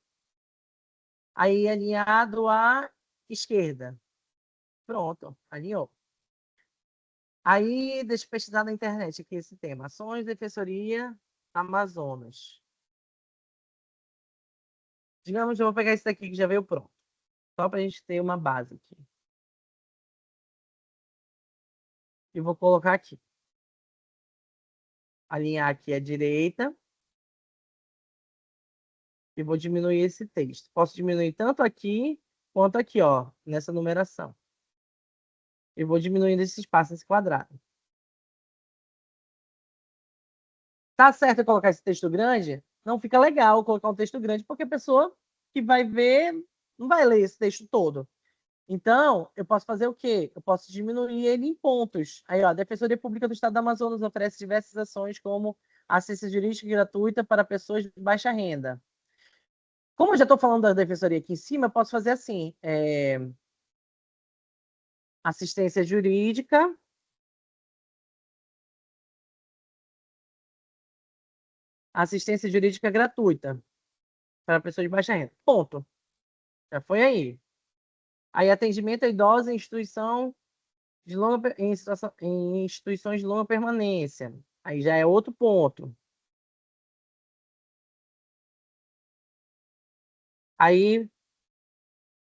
Speaker 2: aí alinhado à esquerda. Pronto, alinhou. Aí, deixa eu pesquisar na internet aqui esse tema. Ações de Defensoria Amazonas. Digamos que eu vou pegar esse daqui que já veio pronto. Só para a gente ter uma base aqui. E vou colocar aqui. Alinhar aqui à direita. E vou diminuir esse texto. Posso diminuir tanto aqui quanto aqui, ó, nessa numeração. E vou diminuindo esse espaço, esse quadrado. Tá certo eu colocar esse texto grande? Não fica legal colocar um texto grande, porque a pessoa que vai ver não vai ler esse texto todo. Então, eu posso fazer o quê? Eu posso diminuir ele em pontos. Aí, ó, a Defensoria Pública do Estado do Amazonas oferece diversas ações, como assistência jurídica gratuita para pessoas de baixa renda. Como eu já estou falando da Defensoria aqui em cima, eu posso fazer assim: assistência jurídica gratuita para pessoas de baixa renda. Ponto. Já foi aí. Aí, atendimento a idosos em em instituições de longa permanência. Aí já é outro ponto. Aí,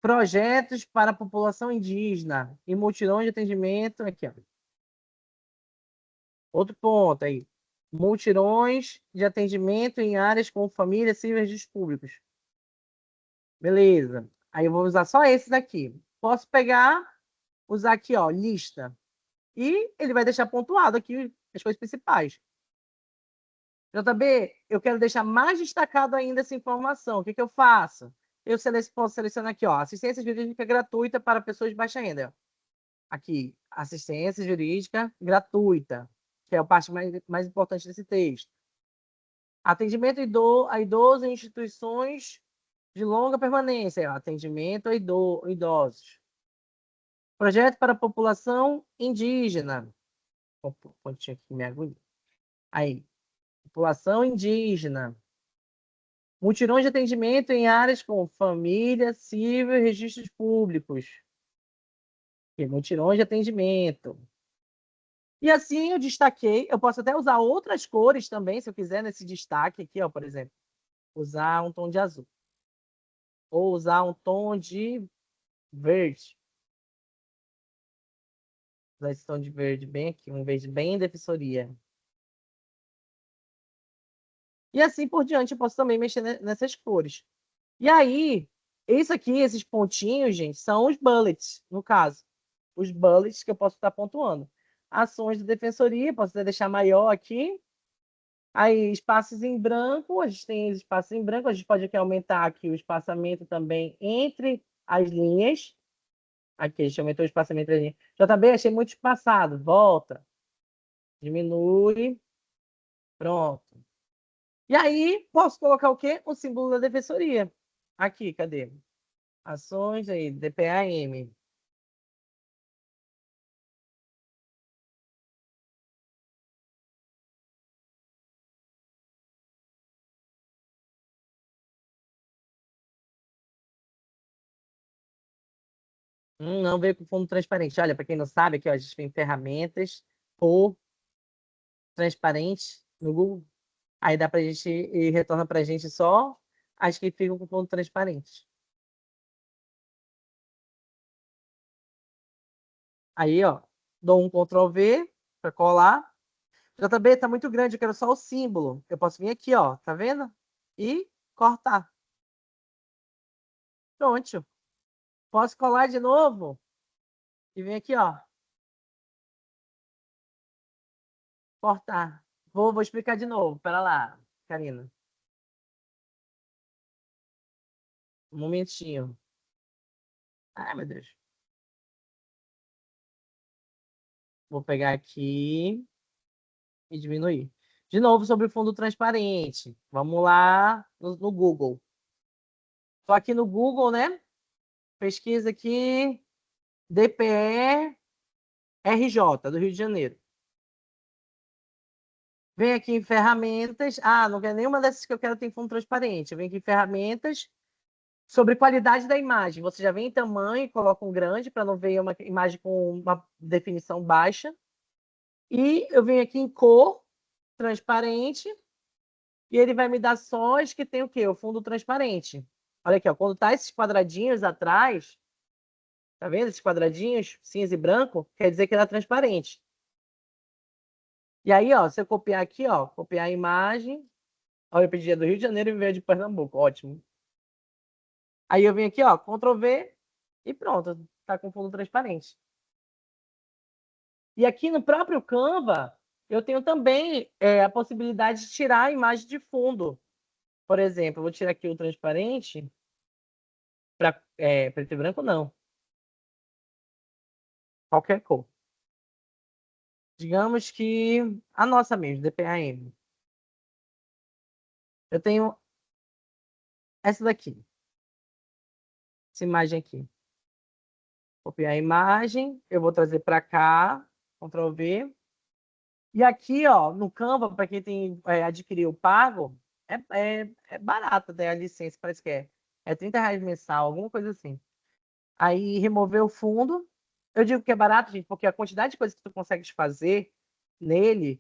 Speaker 2: projetos para a população indígena e multirões de atendimento. Aqui, ó. Outro ponto aí. Multirões de atendimento em áreas com famílias e serviços públicos. Beleza. Aí eu vou usar só esses aqui. Posso pegar, usar aqui, ó, lista. E ele vai deixar pontuado aqui as coisas principais. JB, eu quero deixar mais destacado ainda essa informação. O que eu faço? Eu posso selecionar aqui, ó, assistência jurídica gratuita para pessoas de baixa renda. Aqui, assistência jurídica gratuita, que é a parte mais importante desse texto. Atendimento a idosos em instituições de longa permanência, ó, atendimento a idosos. Projeto para a população indígena. Pontinho aqui, minha agulha. Aí, população indígena. Mutirões de atendimento em áreas com família, civil e registros públicos. E mutirões de atendimento. E assim eu destaquei. Eu posso até usar outras cores também, se eu quiser, nesse destaque aqui, ó, por exemplo. Usar um tom de azul. Ou usar um tom de verde. Usar esse tom de verde bem aqui, um verde bem defensoria. E assim por diante, eu posso também mexer nessas cores. E aí, isso aqui, esses pontinhos, gente, são os bullets, no caso. Os bullets que eu posso estar pontuando. Ações de defensoria, posso até deixar maior aqui. Aí, espaços em branco, a gente tem espaços em branco, a gente pode aqui aumentar aqui o espaçamento também entre as linhas. Aqui, a gente aumentou o espaçamento entre as linhas. JB, achei muito espaçado. Volta. Diminui. Pronto. E aí, posso colocar o quê? O símbolo da defensoria. Aqui, cadê? Ações aí, DPAM. Não veio com fundo transparente. Olha, para quem não sabe, aqui ó, a gente tem ferramentas por transparente no Google. Aí dá para a gente e retorna para a gente só as que ficam com fundo transparente. Aí, ó, dou um Ctrl V para colar. JB está muito grande, eu quero só o símbolo. Eu posso vir aqui, ó, tá vendo? E cortar. Pronto. Posso colar de novo e vir aqui, ó. Cortar. Vou explicar de novo. Pera lá, Karina. Um momentinho. Ai, meu Deus. Vou pegar aqui e diminuir. De novo, sobre o fundo transparente. Vamos lá no Google. Estou aqui no Google, né? Pesquisa aqui, DPE RJ, do Rio de Janeiro. Vem aqui em ferramentas. Ah, não quero nenhuma dessas que eu quero tem fundo transparente. Vem aqui em ferramentas. Sobre qualidade da imagem. Você já vem em tamanho, coloca um grande para não ver uma imagem com uma definição baixa. E eu venho aqui em cor, transparente. E ele vai me dar só as que tem o quê? O fundo transparente. Olha aqui, ó, quando tá esses quadradinhos atrás, tá vendo esses quadradinhos, cinza e branco? Quer dizer que ela é transparente. E aí, ó, se eu copiar aqui, ó, copiar a imagem. Olha, eu pedi do Rio de Janeiro e veio de Pernambuco, ótimo. Aí eu venho aqui, ó, Ctrl V e pronto, tá com fundo transparente. E aqui no próprio Canva, eu tenho também a possibilidade de tirar a imagem de fundo. Por exemplo, eu vou tirar aqui o transparente para preto e branco, não. Qualquer cor. Digamos que a nossa mesmo, DPAM. Eu tenho essa daqui. Essa imagem aqui. Copiar a imagem, eu vou trazer para cá, Ctrl V. E aqui, ó, no Canva, para quem tem adquiriu pago, é barato, né? A licença, parece que é R$30 mensal, alguma coisa assim. Aí remover o fundo. Eu digo que é barato, gente, porque a quantidade de coisas que tu consegues fazer nele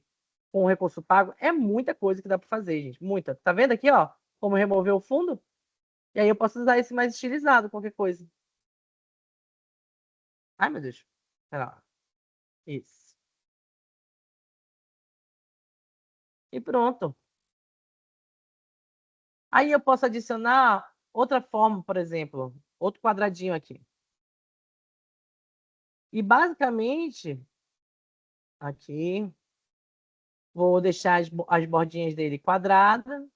Speaker 2: com o recurso pago é muita coisa que dá para fazer, gente. Muita. Tá vendo aqui, ó? Como remover o fundo? E aí eu posso usar esse mais estilizado, qualquer coisa. Ai, meu Deus. Pera lá. Isso. E pronto. Aí eu posso adicionar outra forma, por exemplo, outro quadradinho aqui. E basicamente, aqui, vou deixar as bordinhas dele quadradas.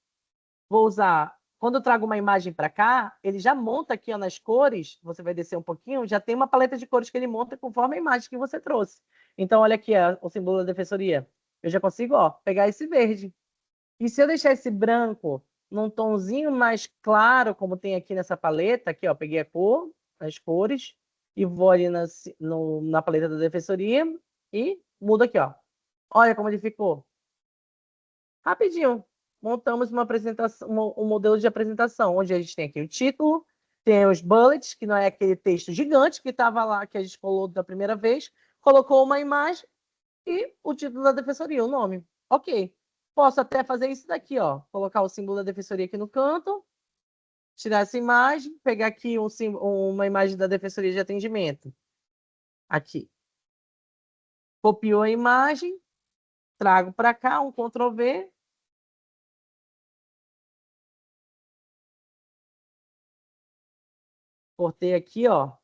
Speaker 2: Vou usar. Quando eu trago uma imagem para cá, ele já monta aqui ó, nas cores. Você vai descer um pouquinho, já tem uma paleta de cores que ele monta conforme a imagem que você trouxe. Então, olha aqui ó, o símbolo da defensoria. Eu já consigo ó, pegar esse verde. E se eu deixar esse branco num tomzinho mais claro, como tem aqui nessa paleta, aqui ó, peguei a cor, as cores, e vou ali na paleta da defensoria e mudo aqui, ó. Olha como ele ficou. Rapidinho. Montamos uma apresentação, um modelo de apresentação, onde a gente tem aqui o título, tem os bullets, que não é aquele texto gigante que estava lá, que a gente colou da primeira vez, colocou uma imagem e o título da defensoria, o nome. Ok. Posso até fazer isso daqui, ó. Colocar o símbolo da defensoria aqui no canto, tirar essa imagem, pegar aqui uma imagem da defensoria de atendimento. Aqui. Copiou a imagem, trago para cá, um Ctrl V. Cortei aqui, ó.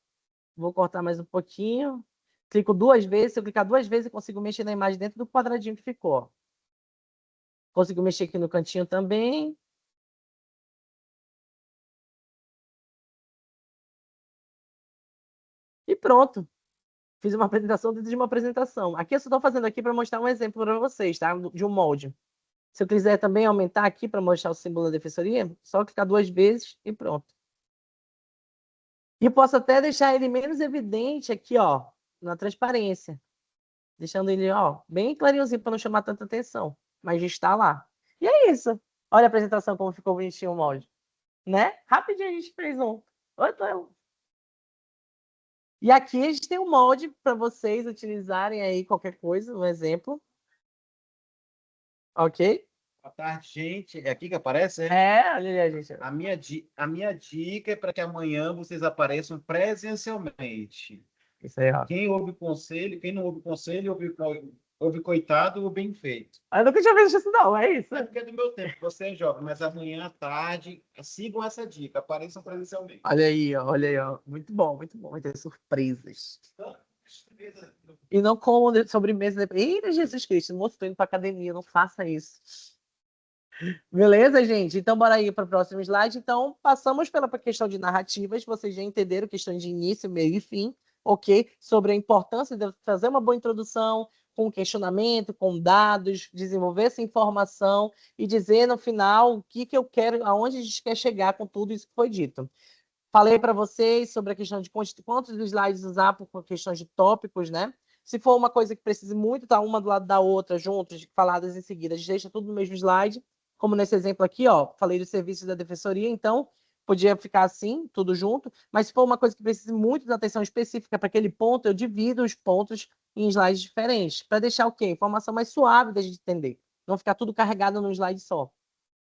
Speaker 2: Vou cortar mais um pouquinho. Clico duas vezes. Se eu clicar duas vezes, eu consigo mexer na imagem dentro do quadradinho que ficou. Consigo mexer aqui no cantinho também. E pronto. Fiz uma apresentação dentro de uma apresentação. Aqui eu só estou fazendo aqui para mostrar um exemplo para vocês, tá? De um molde. Se eu quiser também aumentar aqui para mostrar o símbolo da defensoria, só clicar duas vezes e pronto. E posso até deixar ele menos evidente aqui, ó, na transparência. Deixando ele, ó, bem clarinhozinho para não chamar tanta atenção. Mas está lá. E é isso. Olha a apresentação como ficou bonitinho o molde. Né? Rapidinho a gente fez um. E aqui a gente tem um molde para vocês utilizarem aí qualquer coisa, um exemplo. Ok?
Speaker 3: Boa tarde, gente. É aqui que aparece, é?
Speaker 2: Olha aí, gente.
Speaker 3: A minha dica é para que amanhã vocês apareçam presencialmente.
Speaker 2: Isso aí, ó.
Speaker 3: Quem ouve conselho, quem não ouve conselho, ouve coitado ou bem feito.
Speaker 2: Eu nunca tinha visto isso, não. É isso.
Speaker 3: É porque é do meu tempo, você é jovem, mas amanhã à tarde, sigam essa dica, apareçam presencialmente.
Speaker 2: Olha aí, ó. Olha aí, ó. Muito bom, muito bom. Vai ter surpresas. E não como sobremesa. Eita, Jesus Cristo, moço, estou indo para academia, não faça isso. Beleza, gente? Então, bora aí para o próximo slide. Então, passamos pela questão de narrativas. Vocês já entenderam questão de início, meio e fim. ok? Sobre a importância de fazer uma boa introdução, com questionamento, com dados, desenvolver essa informação e dizer no final o que eu quero, aonde a gente quer chegar com tudo isso que foi dito. Falei para vocês sobre a questão de quantos slides usar por questões de tópicos, né? Se for uma coisa que precise muito estar uma do lado da outra, juntos, faladas em seguida, a gente deixa tudo no mesmo slide, como nesse exemplo aqui, ó, falei do serviço da defensoria, então podia ficar assim, tudo junto, mas se for uma coisa que precise muito de atenção específica para aquele ponto, eu divido os pontos em slides diferentes, para deixar o quê? Informação mais suave da gente entender, não ficar tudo carregado num slide só.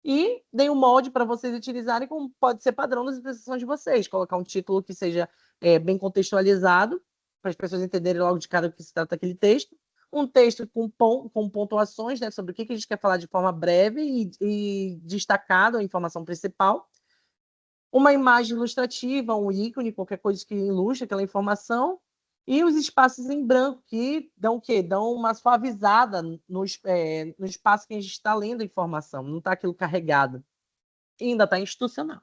Speaker 2: E dei um molde para vocês utilizarem, como pode ser padrão nas apresentações de vocês. Colocar um título que seja bem contextualizado, para as pessoas entenderem logo de cara do que se trata aquele texto. Um texto com pontuações, né, sobre o que a gente quer falar de forma breve e destacado a informação principal. Uma imagem ilustrativa, um ícone, qualquer coisa que ilustre aquela informação. E os espaços em branco, que dão o quê? Dão uma suavizada no espaço que a gente está lendo a informação, não está aquilo carregado. E ainda está institucional.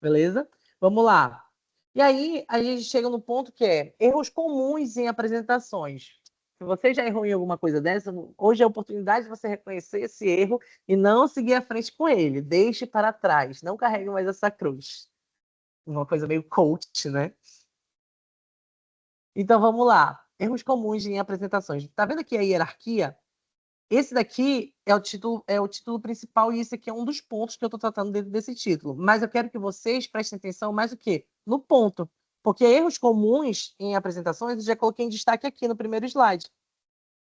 Speaker 2: Beleza? Vamos lá. E aí, a gente chega no ponto que é erros comuns em apresentações. Se você já errou em alguma coisa dessa, hoje é a oportunidade de você reconhecer esse erro e não seguir à frente com ele. Deixe para trás. Não carregue mais essa cruz. Uma coisa meio coach, né? Então, vamos lá. Erros comuns em apresentações. Tá vendo aqui a hierarquia? Esse daqui é o título principal e esse aqui é um dos pontos que eu estou tratando dentro desse título. Mas eu quero que vocês prestem atenção mais o quê? No ponto. Porque erros comuns em apresentações eu já coloquei em destaque aqui no primeiro slide.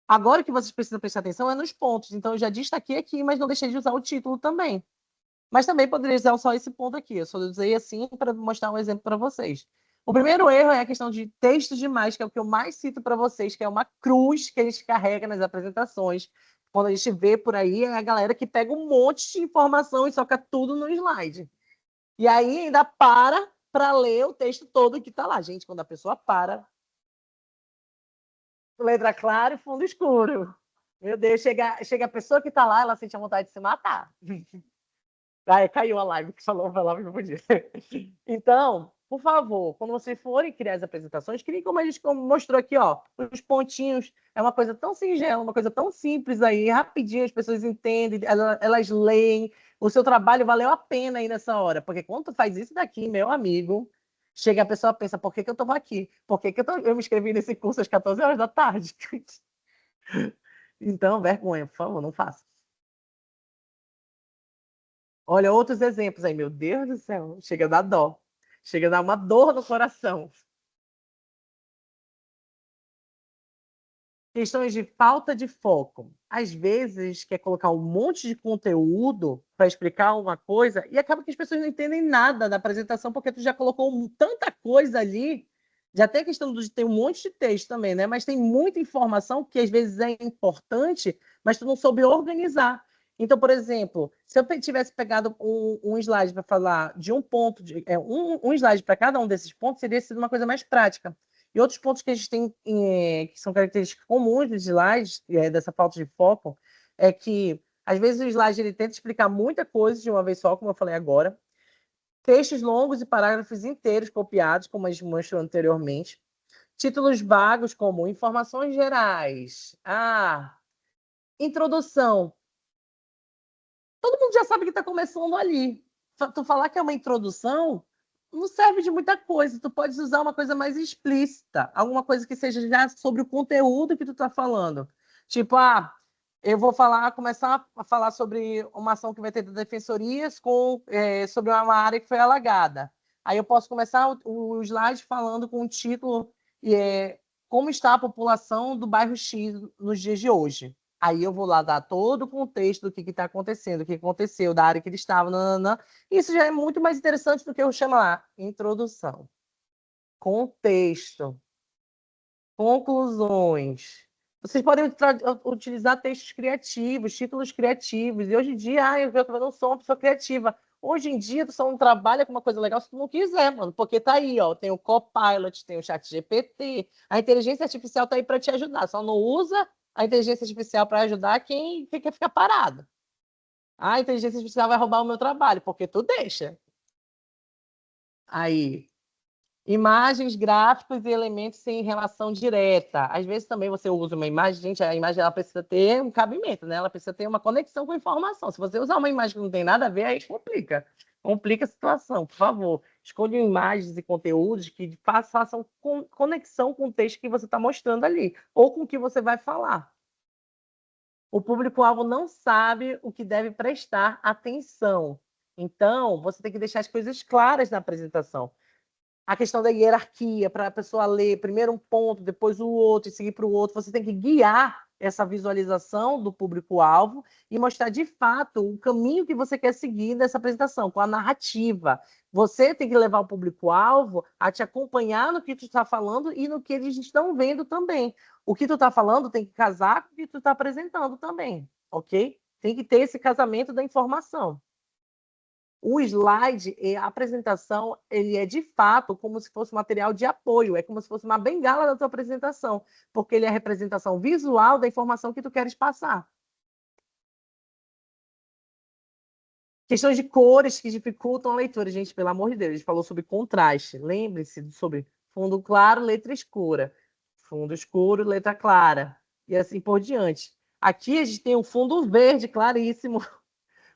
Speaker 2: Agora o que vocês precisam prestar atenção é nos pontos. Então, eu já destaquei aqui, mas não deixei de usar o título também. Mas também poderia usar só esse ponto aqui. Eu só usei assim para mostrar um exemplo para vocês. O primeiro erro é a questão de texto demais, que é o que eu mais cito para vocês, que é uma cruz que a gente carrega nas apresentações. Quando a gente vê por aí, é a galera que pega um monte de informação e soca tudo no slide. E aí ainda para ler o texto todo que está lá. Gente, quando a pessoa para, letra clara e fundo escuro. Meu Deus, chega a pessoa que está lá, ela sente a vontade de se matar. Aí caiu a live que falou a palavra que não podia. Então, por favor, quando vocês forem criar as apresentações, criem como a gente mostrou aqui, ó, os pontinhos. É uma coisa tão singela, uma coisa tão simples aí, rapidinho as pessoas entendem, elas leem. O seu trabalho valeu a pena aí nessa hora, porque quando tu faz isso daqui, meu amigo, chega a pessoa pensa, por que eu estou aqui? Por que eu me inscrevi nesse curso às 14 horas da tarde? Então, vergonha, por favor, não faça. Olha, outros exemplos aí, meu Deus do céu, chega a dar dó, chega a dar uma dor no coração. Questões de falta de foco. Às vezes, quer colocar um monte de conteúdo para explicar uma coisa e acaba que as pessoas não entendem nada da apresentação porque tu já colocou tanta coisa ali. Já tem a questão de ter um monte de texto também, né? Mas tem muita informação que às vezes é importante, mas tu não soube organizar. Então, por exemplo, se eu tivesse pegado um slide para falar de um ponto, um slide para cada um desses pontos, seria sido uma coisa mais prática. E outros pontos que a gente tem, que são características comuns dos slides, dessa falta de foco, é que, às vezes, o slide ele tenta explicar muita coisa de uma vez só, como eu falei agora. Textos longos e parágrafos inteiros copiados, como a gente mostrou anteriormente. Títulos vagos, como informações gerais. Introdução. Todo mundo já sabe que está começando ali. Tu falar que é uma introdução não serve de muita coisa. Tu pode usar uma coisa mais explícita, alguma coisa que seja já sobre o conteúdo que tu está falando. Tipo, eu vou começar a falar sobre uma ação que vai ter da defensorias sobre uma área que foi alagada. Aí eu posso começar o slide falando com o título como está a população do bairro X nos dias de hoje. Aí eu vou lá dar todo o contexto do que está acontecendo, o que aconteceu, da área que ele estava. Nananã. Isso já é muito mais interessante do que eu chamo lá introdução, contexto, conclusões. Vocês podem utilizar textos criativos, títulos criativos. E hoje em dia, eu não sou uma pessoa criativa. Hoje em dia, tu só não trabalha com uma coisa legal se tu não quiser, mano. Porque tá aí, ó. Tem o Copilot, tem o ChatGPT. A inteligência artificial tá aí para te ajudar. Só não usa a inteligência artificial para ajudar quem quer ficar parado. A inteligência artificial vai roubar o meu trabalho, porque tu deixa. Aí. Imagens, gráficos e elementos sem relação direta. Às vezes também você usa uma imagem, gente, a imagem ela precisa ter um cabimento, né? Ela precisa ter uma conexão com a informação. Se você usar uma imagem que não tem nada a ver, aí complica. Complica a situação, por favor. Escolha imagens e conteúdos que façam conexão com o texto que você está mostrando ali, ou com o que você vai falar. O público-alvo não sabe o que deve prestar atenção. Então, você tem que deixar as coisas claras na apresentação. A questão da hierarquia, para a pessoa ler primeiro um ponto, depois o outro, e seguir para o outro. Você tem que guiar essa visualização do público-alvo e mostrar de fato o caminho que você quer seguir nessa apresentação, com a narrativa. Você tem que levar o público-alvo a te acompanhar no que tu está falando e no que eles estão vendo também. O que tu está falando tem que casar com o que tu está apresentando também, ok? Tem que ter esse casamento da informação. O slide, a apresentação, ele é de fato como se fosse material de apoio, é como se fosse uma bengala da tua apresentação, porque ele é a representação visual da informação que tu queres passar. Questões de cores que dificultam a leitura. Gente, pelo amor de Deus, a gente falou sobre contraste. Lembre-se sobre fundo claro, letra escura. Fundo escuro, letra clara. E assim por diante. Aqui a gente tem um fundo verde claríssimo,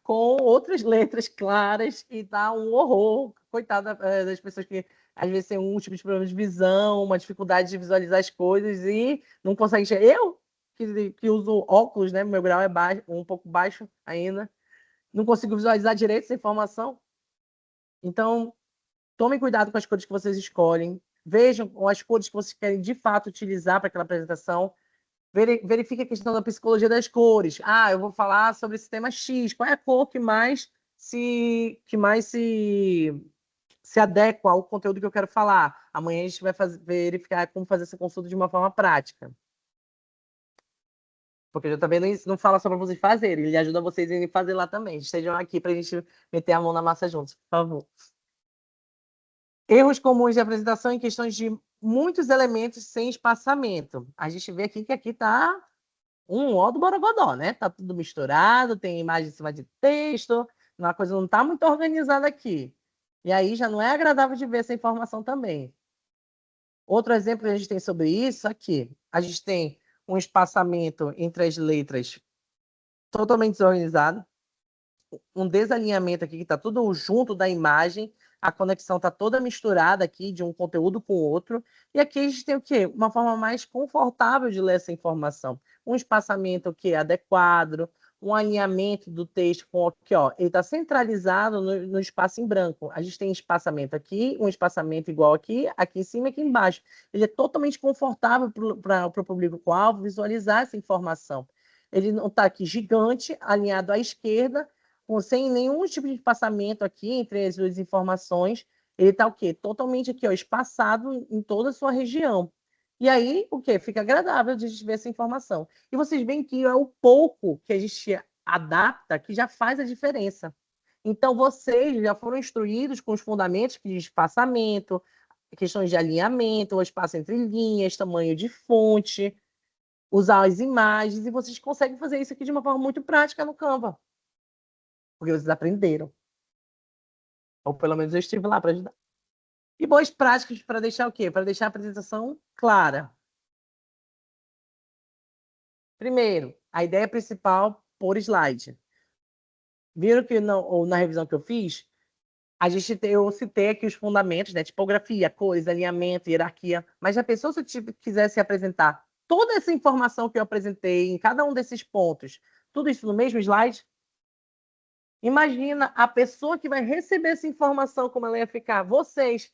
Speaker 2: com outras letras claras e tá um horror. Coitada das pessoas que às vezes têm um tipo de problema de visão, uma dificuldade de visualizar as coisas e não conseguem enxergar. Eu, que uso óculos, né? Meu grau é baixo, um pouco baixo ainda, não consigo visualizar direito essa informação. Então, tomem cuidado com as cores que vocês escolhem. Vejam as cores que vocês querem de fato utilizar para aquela apresentação. Verifique a questão da psicologia das cores. Ah, eu vou falar sobre esse tema X. Qual é a cor que mais se adequa ao conteúdo que eu quero falar? Amanhã a gente vai verificar como fazer essa consulta de uma forma prática. Porque eu também não fala só para vocês fazerem, ele ajuda vocês a fazer lá também. Estejam aqui para a gente meter a mão na massa juntos, por favor. Erros comuns de apresentação em questões de muitos elementos sem espaçamento. A gente vê aqui que aqui está um ó do borogodó, né? Tá tudo misturado, tem imagem em cima de texto, uma coisa não está muito organizada aqui. E aí já não é agradável de ver essa informação também. Outro exemplo que a gente tem sobre isso aqui, a gente tem um espaçamento entre as letras totalmente desorganizado, um desalinhamento aqui que está tudo junto da imagem, a conexão está toda misturada aqui de um conteúdo com o outro, e aqui a gente tem o quê? Uma forma mais confortável de ler essa informação. Um espaçamento que é adequado, um alinhamento do texto com aqui, ó, ele está centralizado no espaço em branco. A gente tem espaçamento aqui, um espaçamento igual aqui, aqui em cima e aqui embaixo. Ele é totalmente confortável para o público-alvo visualizar essa informação. Ele não está aqui gigante, alinhado à esquerda, sem nenhum tipo de espaçamento aqui entre as duas informações. Ele está o quê? Totalmente aqui, ó, espaçado em toda a sua região. E aí, o quê? Fica agradável de a gente ver essa informação. E vocês veem que é o pouco que a gente adapta que já faz a diferença. Então, vocês já foram instruídos com os fundamentos de espaçamento, questões de alinhamento, o espaço entre linhas, tamanho de fonte, usar as imagens, e vocês conseguem fazer isso aqui de uma forma muito prática no Canva. Porque vocês aprenderam. Ou pelo menos eu estive lá para ajudar. E boas práticas para deixar o quê? Para deixar a apresentação clara. Primeiro, a ideia principal por slide. Viram que na revisão que eu fiz, eu citei aqui os fundamentos, né? Tipografia, cores, alinhamento, hierarquia. Mas já pensou se eu quisesse apresentar toda essa informação que eu apresentei em cada um desses pontos, tudo isso no mesmo slide? Imagina a pessoa que vai receber essa informação, como ela ia ficar. Vocês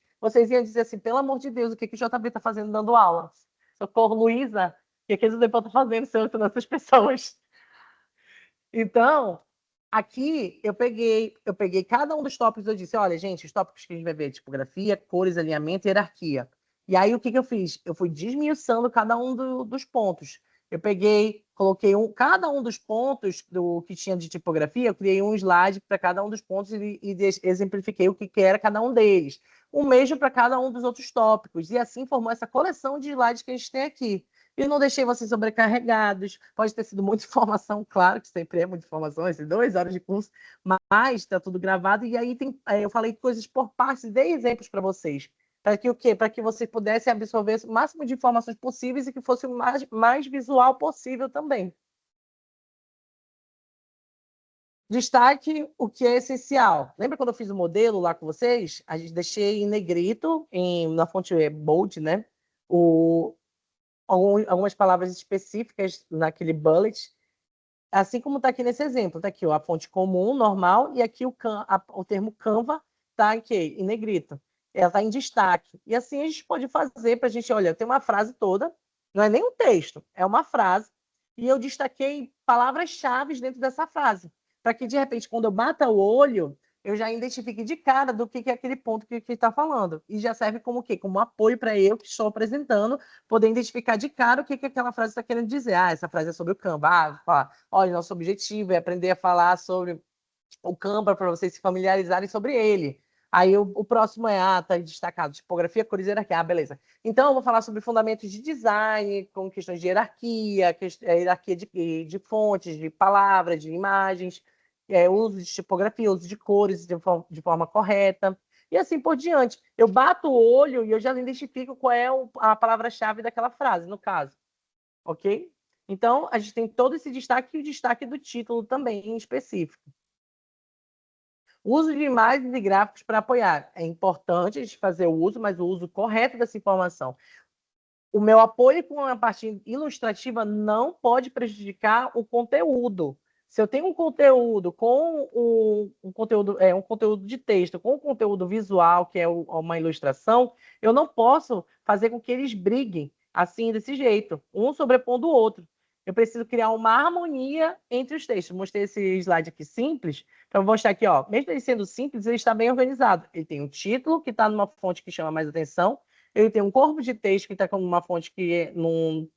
Speaker 2: iam dizer assim, pelo amor de Deus, o que o JB está fazendo dando aula? Socorro, Luísa, o que aquele Depô está fazendo ensinando essas pessoas? Então, aqui eu peguei cada um dos tópicos, eu disse, olha, gente, os tópicos que a gente vai ver, tipografia, cores, alinhamento e hierarquia. E aí, o que eu fiz? Eu fui desmiuçando cada um dos pontos. Eu peguei, coloquei cada um dos pontos do que tinha de tipografia, eu criei um slide para cada um dos pontos e exemplifiquei o que era cada um deles. O mesmo para cada um dos outros tópicos. E assim formou essa coleção de slides que a gente tem aqui. E não deixei vocês sobrecarregados. Pode ter sido muita informação, claro que sempre é muita informação, esses 2 horas de curso, mas está tudo gravado. E aí eu falei coisas por partes, dei exemplos para vocês. Para que o quê? Para que você pudesse absorver o máximo de informações possíveis e que fosse o mais visual possível também. Destaque o que é essencial. Lembra quando eu fiz o modelo lá com vocês? A gente deixei em negrito, na fonte bold, né? Algumas palavras específicas naquele bullet, assim como está aqui nesse exemplo. Está aqui ó, a fonte comum, normal, e aqui o termo Canva está aqui em negrito. Ela está em destaque. E assim a gente pode fazer para a gente, olha, tem uma frase toda, não é nem um texto, é uma frase, e eu destaquei palavras-chave dentro dessa frase, para que, de repente, quando eu bata o olho, eu já identifique de cara do que é aquele ponto que está falando. E já serve como o quê? Como apoio para eu, que estou apresentando, poder identificar de cara o que aquela frase está querendo dizer. Ah, essa frase é sobre o Canva. Ah, olha, nosso objetivo é aprender a falar sobre o Canva para vocês se familiarizarem sobre ele. Aí o próximo tá destacado, tipografia, cores e hierarquia. Ah, beleza. Então, eu vou falar sobre fundamentos de design, com questões de hierarquia, hierarquia de fontes, de palavras, de imagens, uso de tipografia, uso de cores de forma correta, e assim por diante. Eu bato o olho e eu já identifico qual é a palavra-chave daquela frase, no caso. Ok? Então, a gente tem todo esse destaque e o destaque do título também, em específico. Uso de imagens e gráficos para apoiar. É importante a gente fazer o uso, mas o uso correto dessa informação. O meu apoio com a parte ilustrativa não pode prejudicar o conteúdo. Se eu tenho um conteúdo com um conteúdo de texto, com um conteúdo visual, que é uma ilustração, eu não posso fazer com que eles briguem assim, desse jeito, um sobrepondo o outro. Eu preciso criar uma harmonia entre os textos. Mostrei esse slide aqui simples, então vou mostrar aqui, ó. Mesmo ele sendo simples, ele está bem organizado. Ele tem um título que está numa fonte que chama mais atenção, ele tem um corpo de texto que está com uma fonte que é num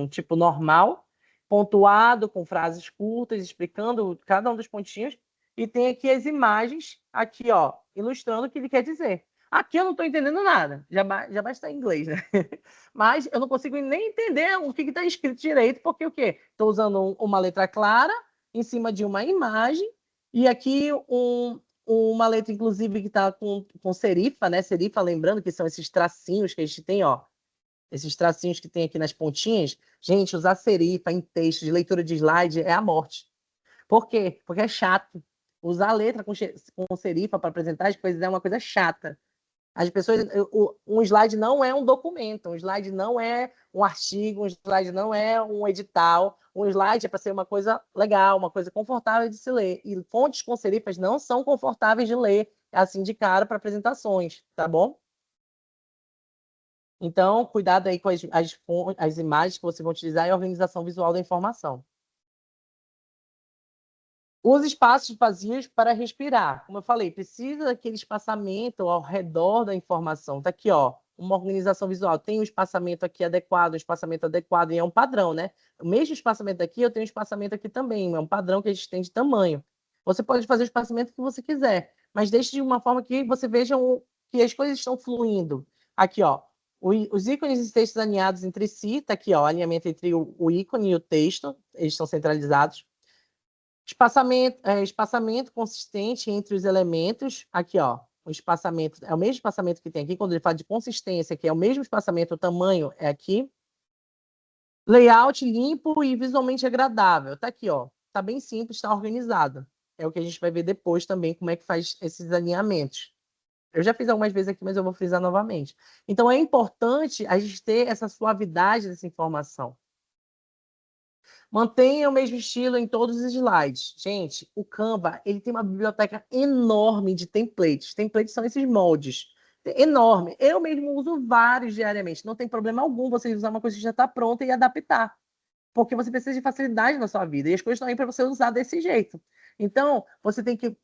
Speaker 2: tipo normal, pontuado, com frases curtas, explicando cada um dos pontinhos, e tem aqui as imagens, aqui, ó, ilustrando o que ele quer dizer. Aqui eu não estou entendendo nada, já basta em inglês, né? Mas eu não consigo nem entender o que está escrito direito, porque o quê? Estou usando uma letra clara em cima de uma imagem, e aqui uma letra, inclusive, que está com serifa, né? Serifa, lembrando que são esses tracinhos que a gente tem, ó. Esses tracinhos que tem aqui nas pontinhas. Gente, usar serifa em texto de leitura de slide é a morte. Por quê? Porque é chato. Usar a letra com serifa para apresentar as coisas é uma coisa chata. As pessoas, um slide não é um documento, um slide não é um artigo, um slide não é um edital, um slide é para ser uma coisa legal, uma coisa confortável de se ler. E fontes com serifas não são confortáveis de ler, assim, de cara para apresentações, tá bom? Então, cuidado aí com as imagens que você vai utilizar e a organização visual da informação. Use espaços vazios para respirar. Como eu falei, precisa daquele espaçamento ao redor da informação. Está aqui, ó, uma organização visual. Tem um espaçamento aqui adequado, um espaçamento adequado, e é um padrão, né? O mesmo espaçamento aqui, eu tenho um espaçamento aqui também. É um padrão que a gente tem de tamanho. Você pode fazer o espaçamento que você quiser, mas deixe de uma forma que você veja que as coisas estão fluindo. Aqui, ó, os ícones e textos alinhados entre si. Está aqui, ó, o alinhamento entre o ícone e o texto. Eles estão centralizados. Espaçamento consistente entre os elementos. Aqui, ó, o espaçamento é o mesmo espaçamento que tem aqui. Quando ele fala de consistência, que é o mesmo espaçamento, o tamanho é aqui. Layout limpo e visualmente agradável. Tá aqui, ó. Tá bem simples, está organizado. É o que a gente vai ver depois também, como é que faz esses alinhamentos. Eu já fiz algumas vezes aqui, mas eu vou frisar novamente. Então, é importante a gente ter essa suavidade dessa informação. Mantenha o mesmo estilo em todos os slides. Gente, o Canva, ele tem uma biblioteca enorme de templates. Templates são esses moldes. Enorme. Eu mesmo uso vários diariamente. Não tem problema algum você usar uma coisa que já está pronta e adaptar. Porque você precisa de facilidade na sua vida. E as coisas estão aí para você usar desse jeito. Então, você tem que...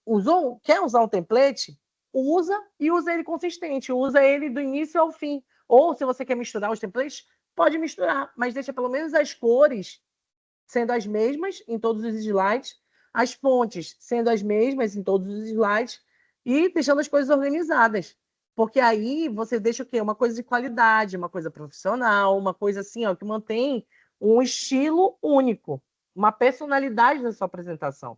Speaker 2: Quer usar um template? Usa e usa ele consistente. Usa ele do início ao fim. Ou, se você quer misturar os templates, pode misturar. Mas deixa pelo menos as cores sendo as mesmas em todos os slides, as fontes sendo as mesmas em todos os slides e deixando as coisas organizadas. Porque aí você deixa o quê? Uma coisa de qualidade, uma coisa profissional, uma coisa assim, ó, que mantém um estilo único, uma personalidade na sua apresentação.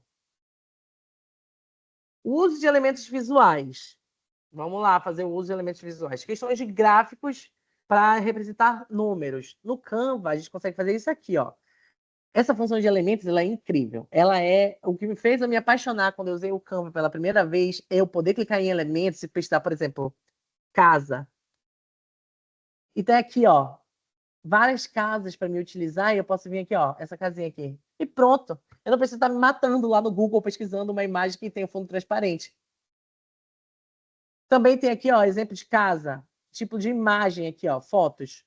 Speaker 2: O uso de elementos visuais. Vamos lá, fazer o uso de elementos visuais. Questões de gráficos para representar números. No Canva, a gente consegue fazer isso aqui, ó. Essa função de elementos, ela é incrível. Ela é o que me fez eu me apaixonar quando eu usei o Canva pela primeira vez, é eu poder clicar em elementos e pesquisar, por exemplo, casa. E tem aqui, ó, várias casas para me utilizar e eu posso vir aqui, ó, essa casinha aqui. E pronto. Eu não preciso estar me matando lá no Google pesquisando uma imagem que tem o fundo transparente. Também tem aqui, ó, exemplo de casa, tipo de imagem aqui, ó, fotos.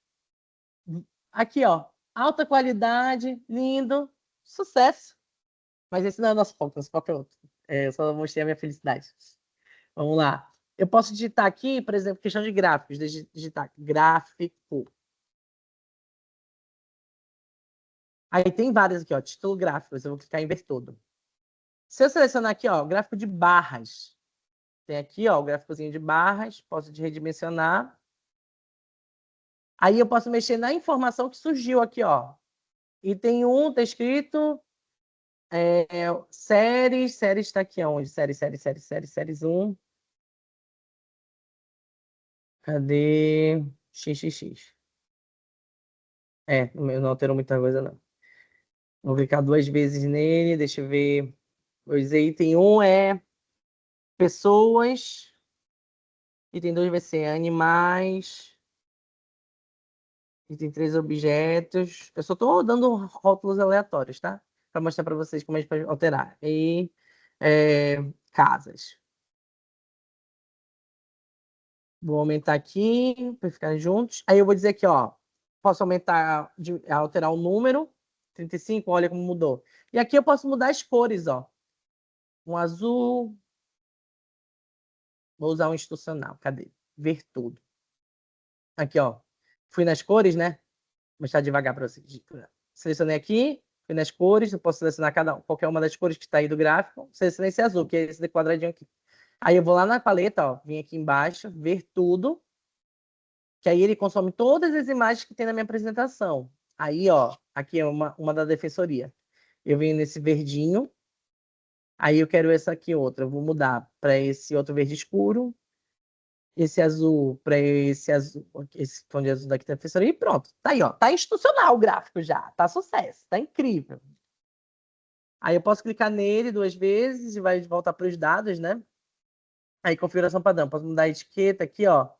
Speaker 2: Aqui, ó, alta qualidade, lindo, sucesso. Mas esse não é o nosso foco, nosso foco é outro. Eu só mostrei a minha felicidade. Vamos lá. Eu posso digitar aqui, por exemplo, questão de gráficos, digitar gráfico. Aí tem vários aqui, ó, título gráficos, eu vou clicar em ver tudo. Se eu selecionar aqui, ó, gráfico de barras, tem aqui, ó, o gráficozinho de barras, posso redimensionar. Aí eu posso mexer na informação que surgiu aqui, ó. Item 1, tá escrito séries está aqui onde? Séries 1. Cadê? XXX. Não alterou muita coisa, não. Vou clicar 2 vezes nele, deixa eu ver. O item 1 é pessoas. Item 2 vai ser animais. Item 3, objetos. Eu só estou dando rótulos aleatórios, tá? Para mostrar para vocês como a gente pode alterar. E casas. Vou aumentar aqui para ficarem juntos. Aí eu vou dizer aqui, ó. Posso aumentar, alterar o número. 35, olha como mudou. E aqui eu posso mudar as cores, ó. Um azul. Vou usar um institucional. Cadê? Ver tudo. Aqui, ó. Fui nas cores, né? Vou mostrar devagar para vocês. Selecionei aqui. Fui nas cores. Eu posso selecionar qualquer uma das cores que está aí do gráfico. Selecionei esse azul, que é esse quadradinho aqui. Aí eu vou lá na paleta, ó. Vim aqui embaixo. Ver tudo. Que aí ele consome todas as imagens que tem na minha apresentação. Aí, ó. Aqui é uma da defensoria. Eu venho nesse verdinho. Aí eu quero essa aqui outra. Eu vou mudar para esse outro verde escuro. Esse azul para esse azul. Esse tom de azul daqui da professora. E pronto. Tá aí, ó. Tá institucional o gráfico já. Tá sucesso. Tá incrível. Aí eu posso clicar nele 2 vezes e vai voltar para os dados, né? Aí configuração padrão. Posso mudar a etiqueta aqui, ó.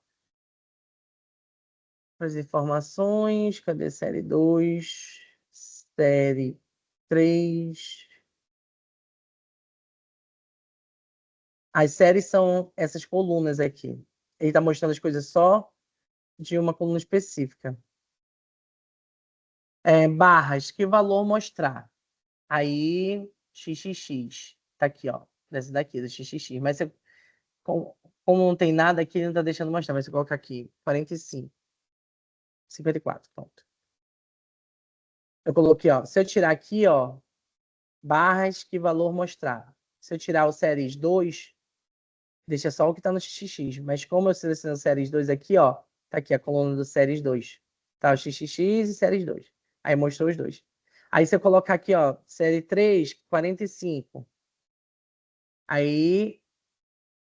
Speaker 2: As informações. Cadê série 2? Série 3. As séries são essas colunas aqui. Ele está mostrando as coisas só de uma coluna específica. Barras, que valor mostrar? Aí, XXX. Tá aqui, ó. Dessa daqui, do XXX. Mas como não tem nada aqui, ele não tá deixando mostrar. Mas você colocar aqui, 45. 54, pronto. Eu coloquei, ó. Se eu tirar aqui, ó, barras, que valor mostrar? Se eu tirar o séries 2, deixa só o que tá no XXX. Mas como eu seleciono séries 2 aqui, ó, tá aqui a coluna do séries 2. Tá o XXX e séries 2. Aí mostrou os dois. Aí se eu colocar aqui, ó, série 3, 45. Aí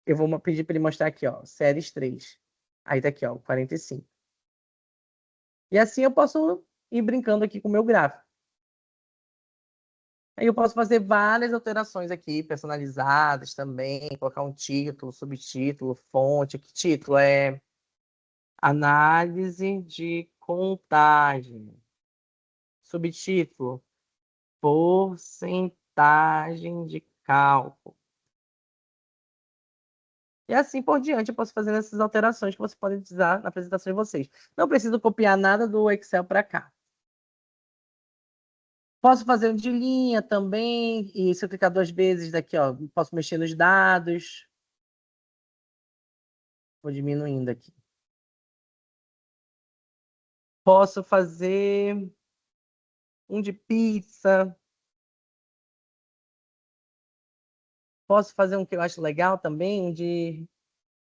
Speaker 2: eu vou pedir para ele mostrar aqui, ó, séries 3. Aí tá aqui, ó, 45. E assim eu posso ir brincando aqui com o meu gráfico. Aí eu posso fazer várias alterações aqui, personalizadas também, colocar um título, subtítulo, fonte. Que título? Análise de contagem. Subtítulo: porcentagem de cálculo. E assim por diante, eu posso fazer essas alterações que você pode utilizar na apresentação de vocês. Não preciso copiar nada do Excel para cá. Posso fazer um de linha também, e se eu clicar 2 vezes daqui, ó, posso mexer nos dados. Vou diminuindo aqui. Posso fazer um de pizza. Posso fazer um que eu acho legal também, um de...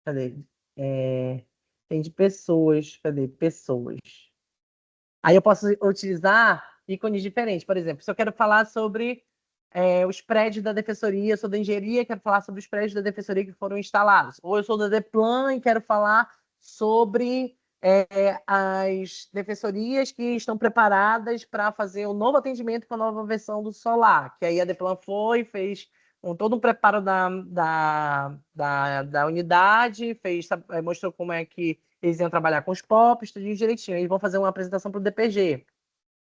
Speaker 2: Cadê? Tem de pessoas. Cadê? Pessoas. Aí eu posso utilizar ícones diferentes. Por exemplo, se eu quero falar sobre os prédios da defensoria, eu sou da engenharia, quero falar sobre os prédios da defensoria que foram instalados. Ou eu sou da DEPLAN e quero falar sobre as defensorias que estão preparadas para fazer um novo atendimento com a nova versão do Solar, que aí a DEPLAN fez todo um preparo da unidade, mostrou como é que eles iam trabalhar com os POPs, tudo direitinho. Eles vão fazer uma apresentação para o DPG.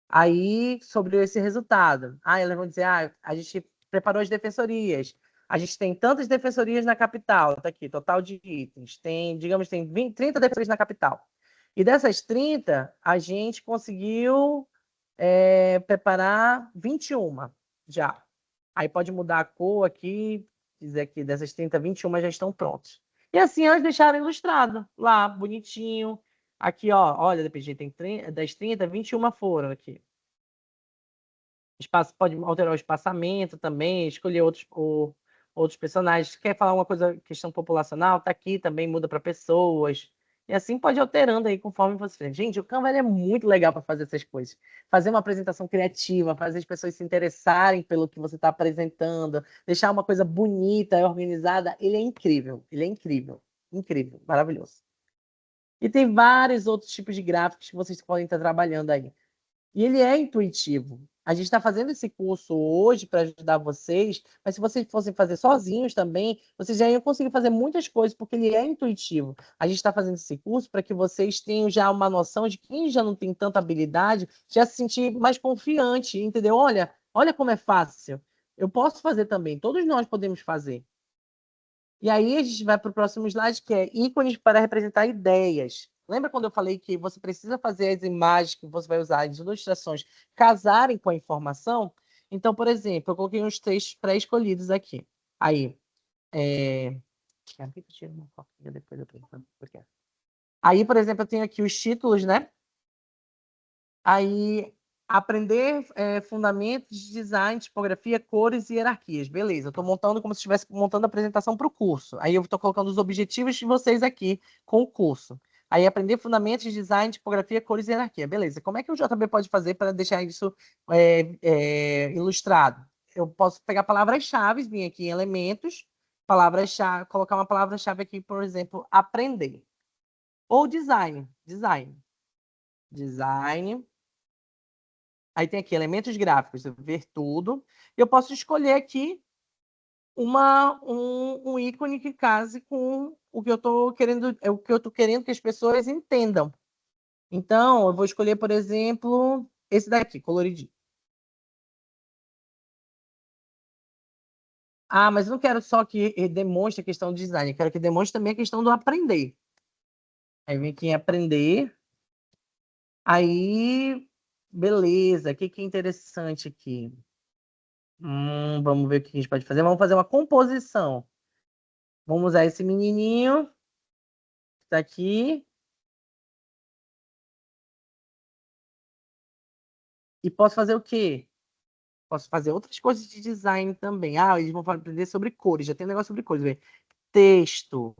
Speaker 2: Aí, sobre esse resultado. Eles vão dizer, a gente preparou as defensorias. A gente tem tantas defensorias na capital, tá aqui, total de itens. Tem, digamos, tem 30 defensorias na capital. E dessas 30, a gente conseguiu preparar 21 já. Aí pode mudar a cor aqui, dizer que dessas 30, 21 já estão prontos. E assim elas deixaram ilustrado lá, bonitinho. Aqui, ó, olha, DPG tem das 30, 21 foram aqui. Pode alterar o espaçamento também, escolher outros personagens. Quer falar uma coisa, questão populacional? Tá aqui também, muda para pessoas. E assim pode ir alterando aí conforme você fez. Gente, o Canva é muito legal para fazer essas coisas. Fazer uma apresentação criativa, fazer as pessoas se interessarem pelo que você está apresentando, deixar uma coisa bonita e organizada. Ele é incrível. Ele é incrível. Incrível. Maravilhoso. E tem vários outros tipos de gráficos que vocês podem estar trabalhando aí. E ele é intuitivo. A gente está fazendo esse curso hoje para ajudar vocês, mas se vocês fossem fazer sozinhos também, vocês já iam conseguir fazer muitas coisas, porque ele é intuitivo. A gente está fazendo esse curso para que vocês tenham já uma noção de quem já não tem tanta habilidade, já se sentir mais confiante, entendeu? Olha como é fácil. Eu posso fazer também, todos nós podemos fazer. E aí a gente vai para o próximo slide, que é ícones para representar ideias. Lembra quando eu falei que você precisa fazer as imagens que você vai usar, as ilustrações, casarem com a informação? Então, por exemplo, eu coloquei uns textos pré-escolhidos aqui. Aí, Aí, por exemplo, eu tenho aqui os títulos, né? Aí, aprender fundamentos de design, tipografia, cores e hierarquias. Beleza, eu estou montando como se estivesse montando a apresentação para o curso. Aí eu estou colocando os objetivos de vocês aqui com o curso. Aí, aprender fundamentos de design, tipografia, cores e hierarquia. Beleza, como é que o JB pode fazer para deixar isso ilustrado? Eu posso pegar palavras-chave, vir aqui em elementos, palavras-chave, colocar uma palavra-chave aqui, por exemplo, aprender. Ou design. Aí tem aqui elementos gráficos, ver tudo. Eu posso escolher aqui um ícone que case com o que eu estou querendo que as pessoas entendam. Então, eu vou escolher, por exemplo, esse daqui, coloridinho. Mas eu não quero só que demonstre a questão do design, eu quero que demonstre também a questão do aprender. Aí vem aqui em aprender. Aí, beleza, o que é interessante aqui? Vamos ver o que a gente pode fazer. Vamos fazer uma composição. Vamos usar esse menininho que está aqui. E posso fazer o quê? Posso fazer outras coisas de design também. Eles vão aprender sobre cores. Já tem um negócio sobre cores. Vê. Texto.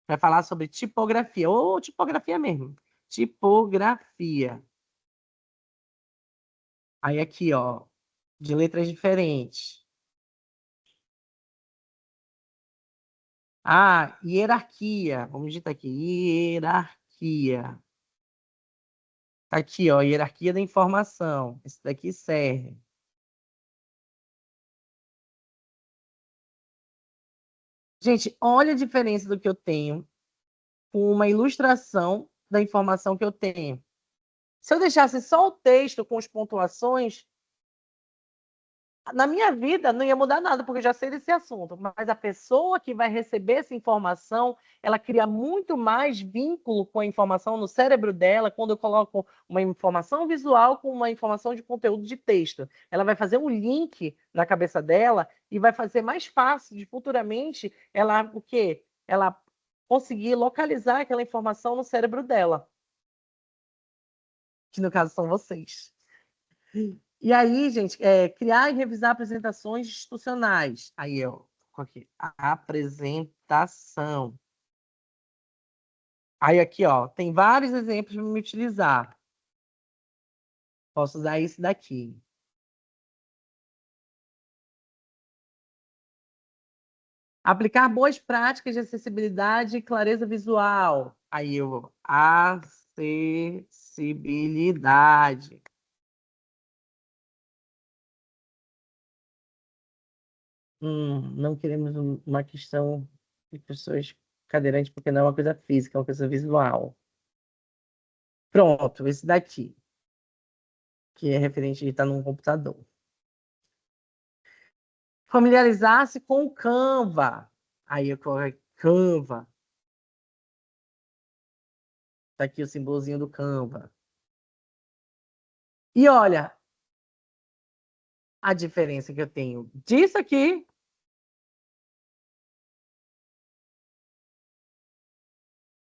Speaker 2: Vai falar sobre tipografia. Ou tipografia mesmo. Tipografia. Aí aqui, ó. De letras diferentes. Hierarquia. Vamos digitar aqui. Hierarquia. Aqui, ó. Hierarquia da informação. Esse daqui serve. Gente, olha a diferença do que eu tenho com uma ilustração da informação que eu tenho. Se eu deixasse só o texto com as pontuações, na minha vida não ia mudar nada, porque eu já sei desse assunto. Mas a pessoa que vai receber essa informação, ela cria muito mais vínculo com a informação no cérebro dela quando eu coloco uma informação visual com uma informação de conteúdo de texto. Ela vai fazer um link na cabeça dela e vai fazer mais fácil de futuramente ela o quê? Ela conseguir localizar aquela informação no cérebro dela. Que no caso são vocês. E aí, gente, criar e revisar apresentações institucionais. Aí, eu aqui, apresentação. Aí, aqui, ó, tem vários exemplos para me utilizar. Posso usar esse daqui. Aplicar boas práticas de acessibilidade e clareza visual. Aí eu, acessibilidade. Não queremos uma questão de pessoas cadeirantes, porque não é uma coisa física, é uma coisa visual. Pronto, esse daqui, que é referente a estar num computador. Familiarizar-se com o Canva. Aí eu coloco Canva. Tá aqui o símbolozinho do Canva. E olha a diferença que eu tenho disso aqui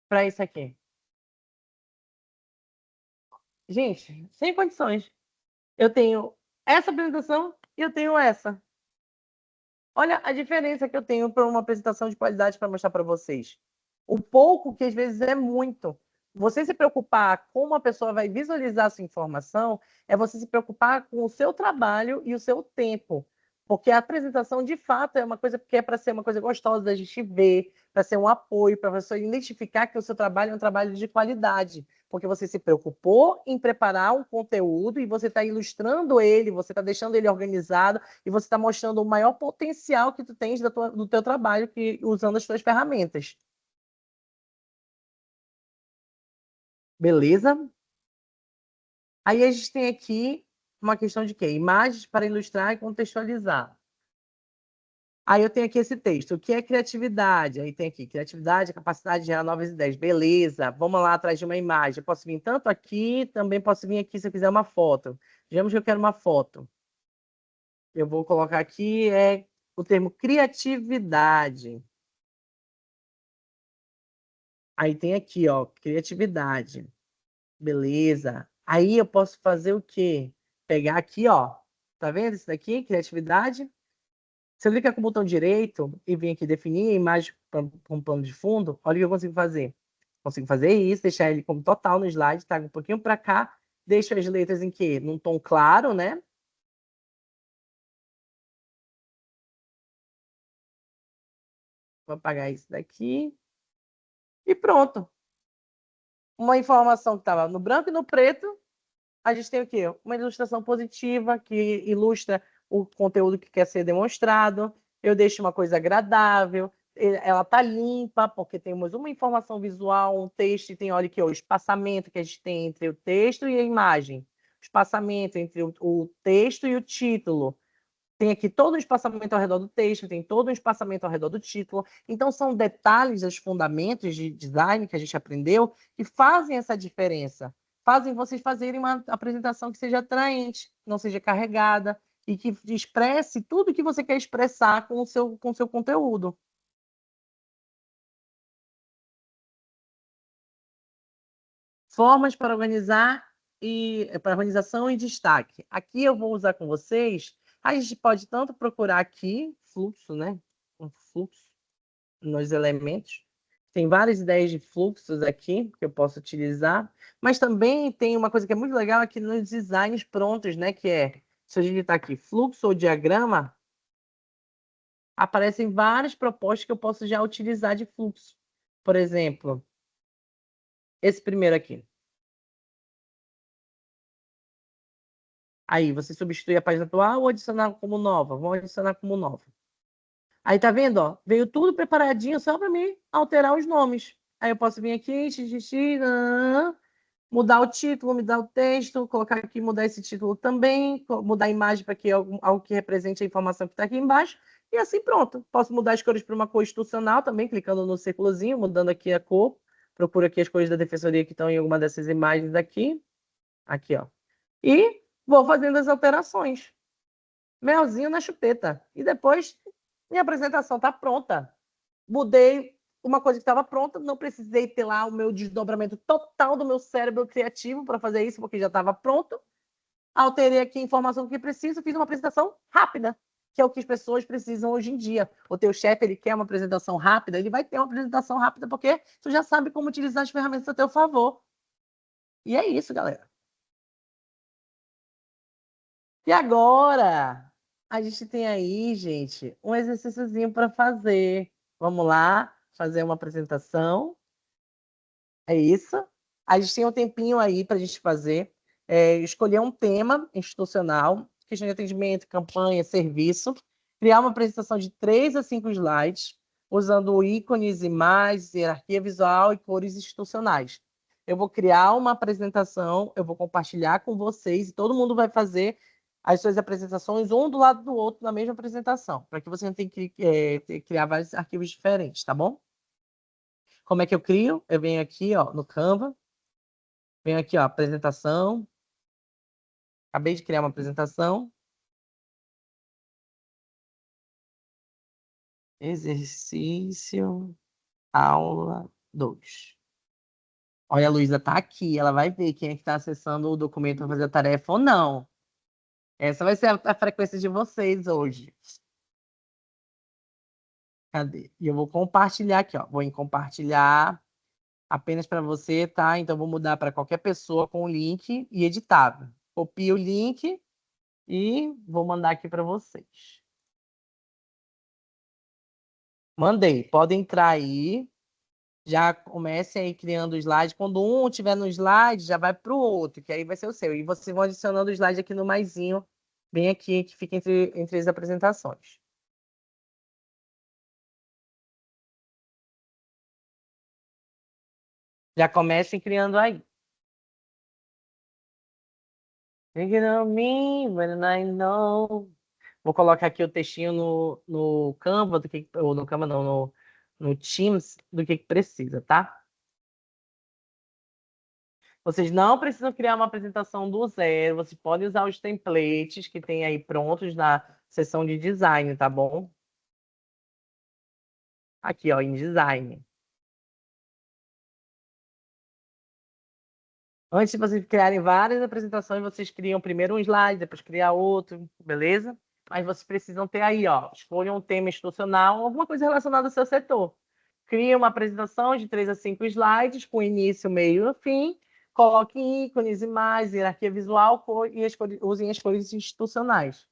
Speaker 2: para isso aqui. Gente, sem condições. Eu tenho essa apresentação e eu tenho essa. Olha a diferença que eu tenho para uma apresentação de qualidade para mostrar para vocês. O pouco que às vezes é muito. Você se preocupar com como a pessoa vai visualizar a sua informação é você se preocupar com o seu trabalho e o seu tempo. Porque a apresentação, de fato, é uma coisa que é para ser uma coisa gostosa da gente ver, para ser um apoio, para você identificar que o seu trabalho é um trabalho de qualidade. Porque você se preocupou em preparar um conteúdo e você está ilustrando ele, você está deixando ele organizado e você está mostrando o maior potencial que tu tens do teu trabalho usando as tuas ferramentas. Beleza? Aí a gente tem aqui uma questão de quê? Imagens para ilustrar e contextualizar. Aí eu tenho aqui esse texto. O que é criatividade? Aí tem aqui, criatividade, capacidade de gerar novas ideias. Beleza, vamos lá atrás de uma imagem. Eu posso vir tanto aqui, também posso vir aqui se eu quiser uma foto. Digamos que eu quero uma foto. Eu vou colocar aqui o termo criatividade. Aí tem aqui, ó, criatividade. Beleza. Aí eu posso fazer o quê? Pegar aqui, ó. Tá vendo isso daqui? Criatividade. Se eu clicar com o botão direito e vir aqui definir a imagem com plano de fundo, olha o que eu consigo fazer. Consigo fazer isso, deixar ele como total no slide, trago um pouquinho para cá, deixo as letras em quê? Num tom claro, né? Vou apagar isso daqui. E pronto. Uma informação que estava no branco e no preto, a gente tem o quê? Uma ilustração positiva que ilustra o conteúdo que quer ser demonstrado. Eu deixo uma coisa agradável, ela tá limpa, porque temos uma informação visual, um texto, e tem, olha aqui, ó, o espaçamento que a gente tem entre o texto e a imagem. O espaçamento entre o texto e o título. Tem aqui todo um espaçamento ao redor do texto, tem todo um espaçamento ao redor do título. Então, são detalhes dos fundamentos de design que a gente aprendeu que fazem essa diferença. Fazem vocês fazerem uma apresentação que seja atraente, não seja carregada e que expresse tudo que você quer expressar com o seu conteúdo. Formas para organizar para organização e destaque. Aqui eu vou usar com vocês. A gente pode tanto procurar aqui fluxo, né? Um fluxo nos elementos. Tem várias ideias de fluxos aqui que eu posso utilizar, mas também tem uma coisa que é muito legal aqui nos designs prontos, né? Que é, se eu digitar aqui fluxo ou diagrama, aparecem várias propostas que eu posso já utilizar de fluxo. Por exemplo, esse primeiro aqui. Aí, você substitui a página atual ou adicionar como nova? Vamos adicionar como nova. Aí, tá vendo? Ó, veio tudo preparadinho só para mim alterar os nomes. Aí eu posso vir aqui, mudar o título, mudar o texto, colocar aqui, mudar esse título também, mudar a imagem para que algo que represente a informação que está aqui embaixo. E assim, pronto. Posso mudar as cores para uma cor institucional também, clicando no círculozinho, mudando aqui a cor. Procuro aqui as cores da defensoria que estão em alguma dessas imagens aqui. Aqui, ó. E vou fazendo as alterações. Melzinho na chupeta. E depois, minha apresentação está pronta. Mudei uma coisa que estava pronta, não precisei ter lá o meu desdobramento total do meu cérebro criativo para fazer isso, porque já estava pronto. Alterei aqui a informação que preciso, fiz uma apresentação rápida, que é o que as pessoas precisam hoje em dia. O teu chefe, ele quer uma apresentação rápida, ele vai ter uma apresentação rápida, porque tu já sabe como utilizar as ferramentas a teu favor. E é isso, galera. E agora, a gente tem aí, gente, um exercíciozinho para fazer. Vamos lá, fazer uma apresentação. É isso. A gente tem um tempinho aí para a gente fazer. Escolher um tema institucional, questão de atendimento, campanha, serviço. Criar uma apresentação de 3 a 5 slides, usando ícones, imagens, hierarquia visual e cores institucionais. Eu vou criar uma apresentação, eu vou compartilhar com vocês e todo mundo vai fazer as suas apresentações um do lado do outro na mesma apresentação, para que você não tenha que criar vários arquivos diferentes, tá bom? Como é que eu crio? Eu venho aqui, ó, no Canva, venho aqui, ó, apresentação. Acabei de criar uma apresentação. Exercício, aula 2. Olha, a Luísa tá aqui, ela vai ver quem é que está acessando o documento para fazer a tarefa ou não. Essa vai ser a frequência de vocês hoje. Cadê? E eu vou compartilhar aqui, ó. Vou em compartilhar apenas para você, tá? Então, vou mudar para qualquer pessoa com o link e editável. Copio o link e vou mandar aqui para vocês. Mandei. Podem entrar aí. Já comecem aí criando o slide. Quando um estiver no slide, já vai para o outro, que aí vai ser o seu. E vocês vão adicionando o slide aqui no maisinho, bem aqui, que fica entre as apresentações. Já comecem criando aí. Thinking of me when I know. Vou colocar aqui o textinho no Canva, ou no Canva não, no Teams, do que precisa, tá? Vocês não precisam criar uma apresentação do zero, vocês podem usar os templates que tem aí prontos na seção de design, tá bom? Aqui, ó, em design. Antes de vocês criarem várias apresentações, vocês criam primeiro um slide, depois criar outro, beleza? Mas vocês precisam ter aí, ó, escolham um tema institucional, alguma coisa relacionada ao seu setor. Cria uma apresentação de 3 a 5 slides, com início, meio e fim. Coloquem ícones, imagens, hierarquia visual e usem as cores institucionais.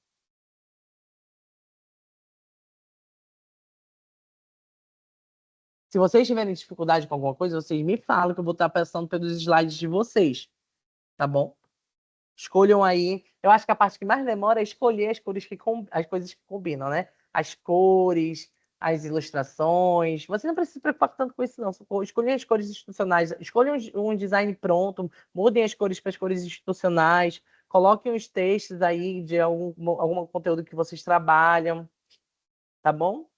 Speaker 2: Se vocês tiverem dificuldade com alguma coisa, vocês me falam que eu vou estar passando pelos slides de vocês, tá bom? Escolham aí. Eu acho que a parte que mais demora é escolher as cores as coisas que combinam, né? As cores, as ilustrações. Você não precisa se preocupar tanto com isso, não. Escolhem as cores institucionais. Escolham um design pronto. Mudem as cores para as cores institucionais. Coloquem os textos aí de algum conteúdo que vocês trabalham. Tá bom?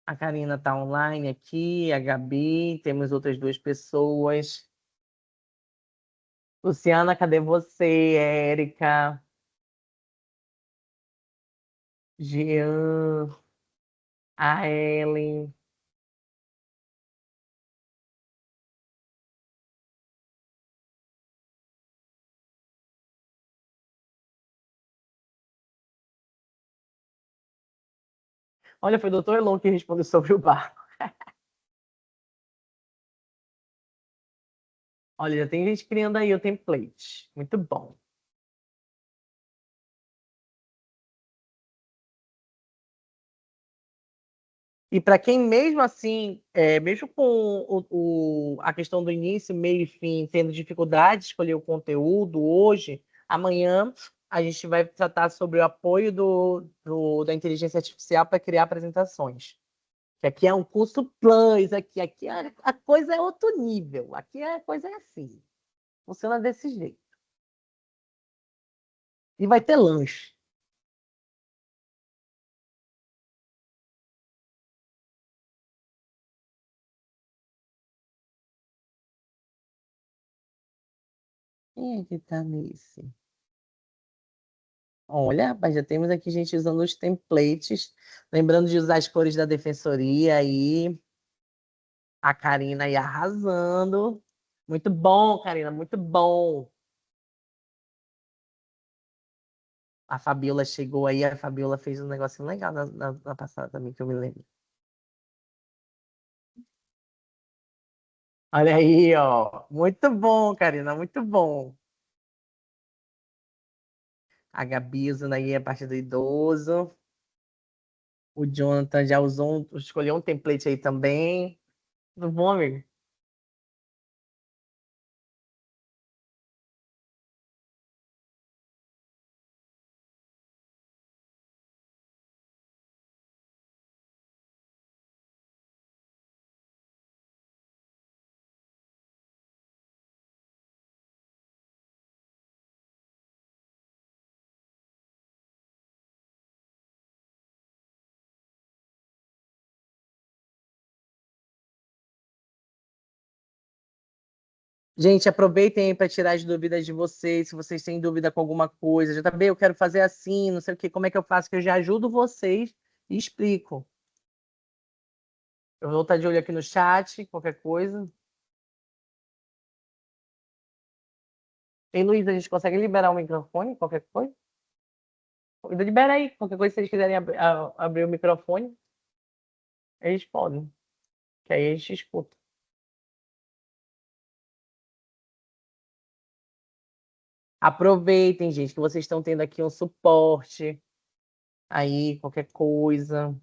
Speaker 2: A Karina está online aqui, a Gabi, temos outras 2 pessoas. Luciana, cadê você? Érica, Jean, a Ellen. Olha, foi o doutor Elon que respondeu sobre o barco. Olha, já tem gente criando aí o template. Muito bom. E para quem mesmo assim, mesmo com a questão do início, meio e fim, tendo dificuldade de escolher o conteúdo hoje, amanhã a gente vai tratar sobre o apoio da inteligência artificial para criar apresentações. Que aqui é um curso plus, aqui a coisa é outro nível, aqui a coisa é assim, funciona desse jeito. E vai ter lanche. Quem é que tá nesse? Olha, rapaz, já temos aqui gente usando os templates, lembrando de usar as cores da defensoria aí, a Karina aí arrasando. Muito bom, Karina, muito bom. A Fabiola chegou aí, a Fabiola fez um negocinho legal na passada também, que eu me lembro. Olha aí, ó. Muito bom, Karina, muito bom. A Gabi usando aí a parte do idoso. O Jonathan já escolheu um template aí também. Tudo bom, amigo? Gente, aproveitem aí para tirar as dúvidas de vocês, se vocês têm dúvida com alguma coisa. Já também eu quero fazer assim, não sei o quê, como é que eu faço, que eu já ajudo vocês e explico. Eu vou estar de olho aqui no chat, qualquer coisa. Ei, Luiz, a gente consegue liberar o microfone, qualquer coisa? Libera aí, qualquer coisa, se eles quiserem abrir o microfone, eles podem, que aí a gente escuta. Aproveitem, gente, que vocês estão tendo aqui um suporte aí, qualquer coisa.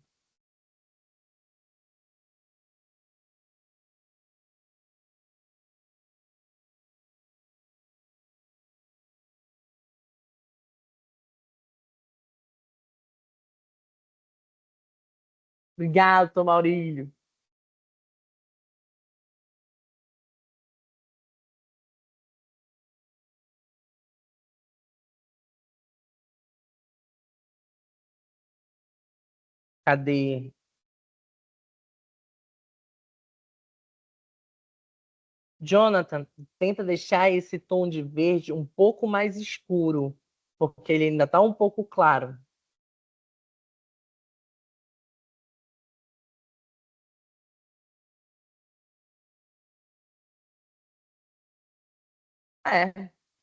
Speaker 2: Obrigado, Tom Maurílio. Cadê? Jonathan, tenta deixar esse tom de verde um pouco mais escuro, porque ele ainda está um pouco claro.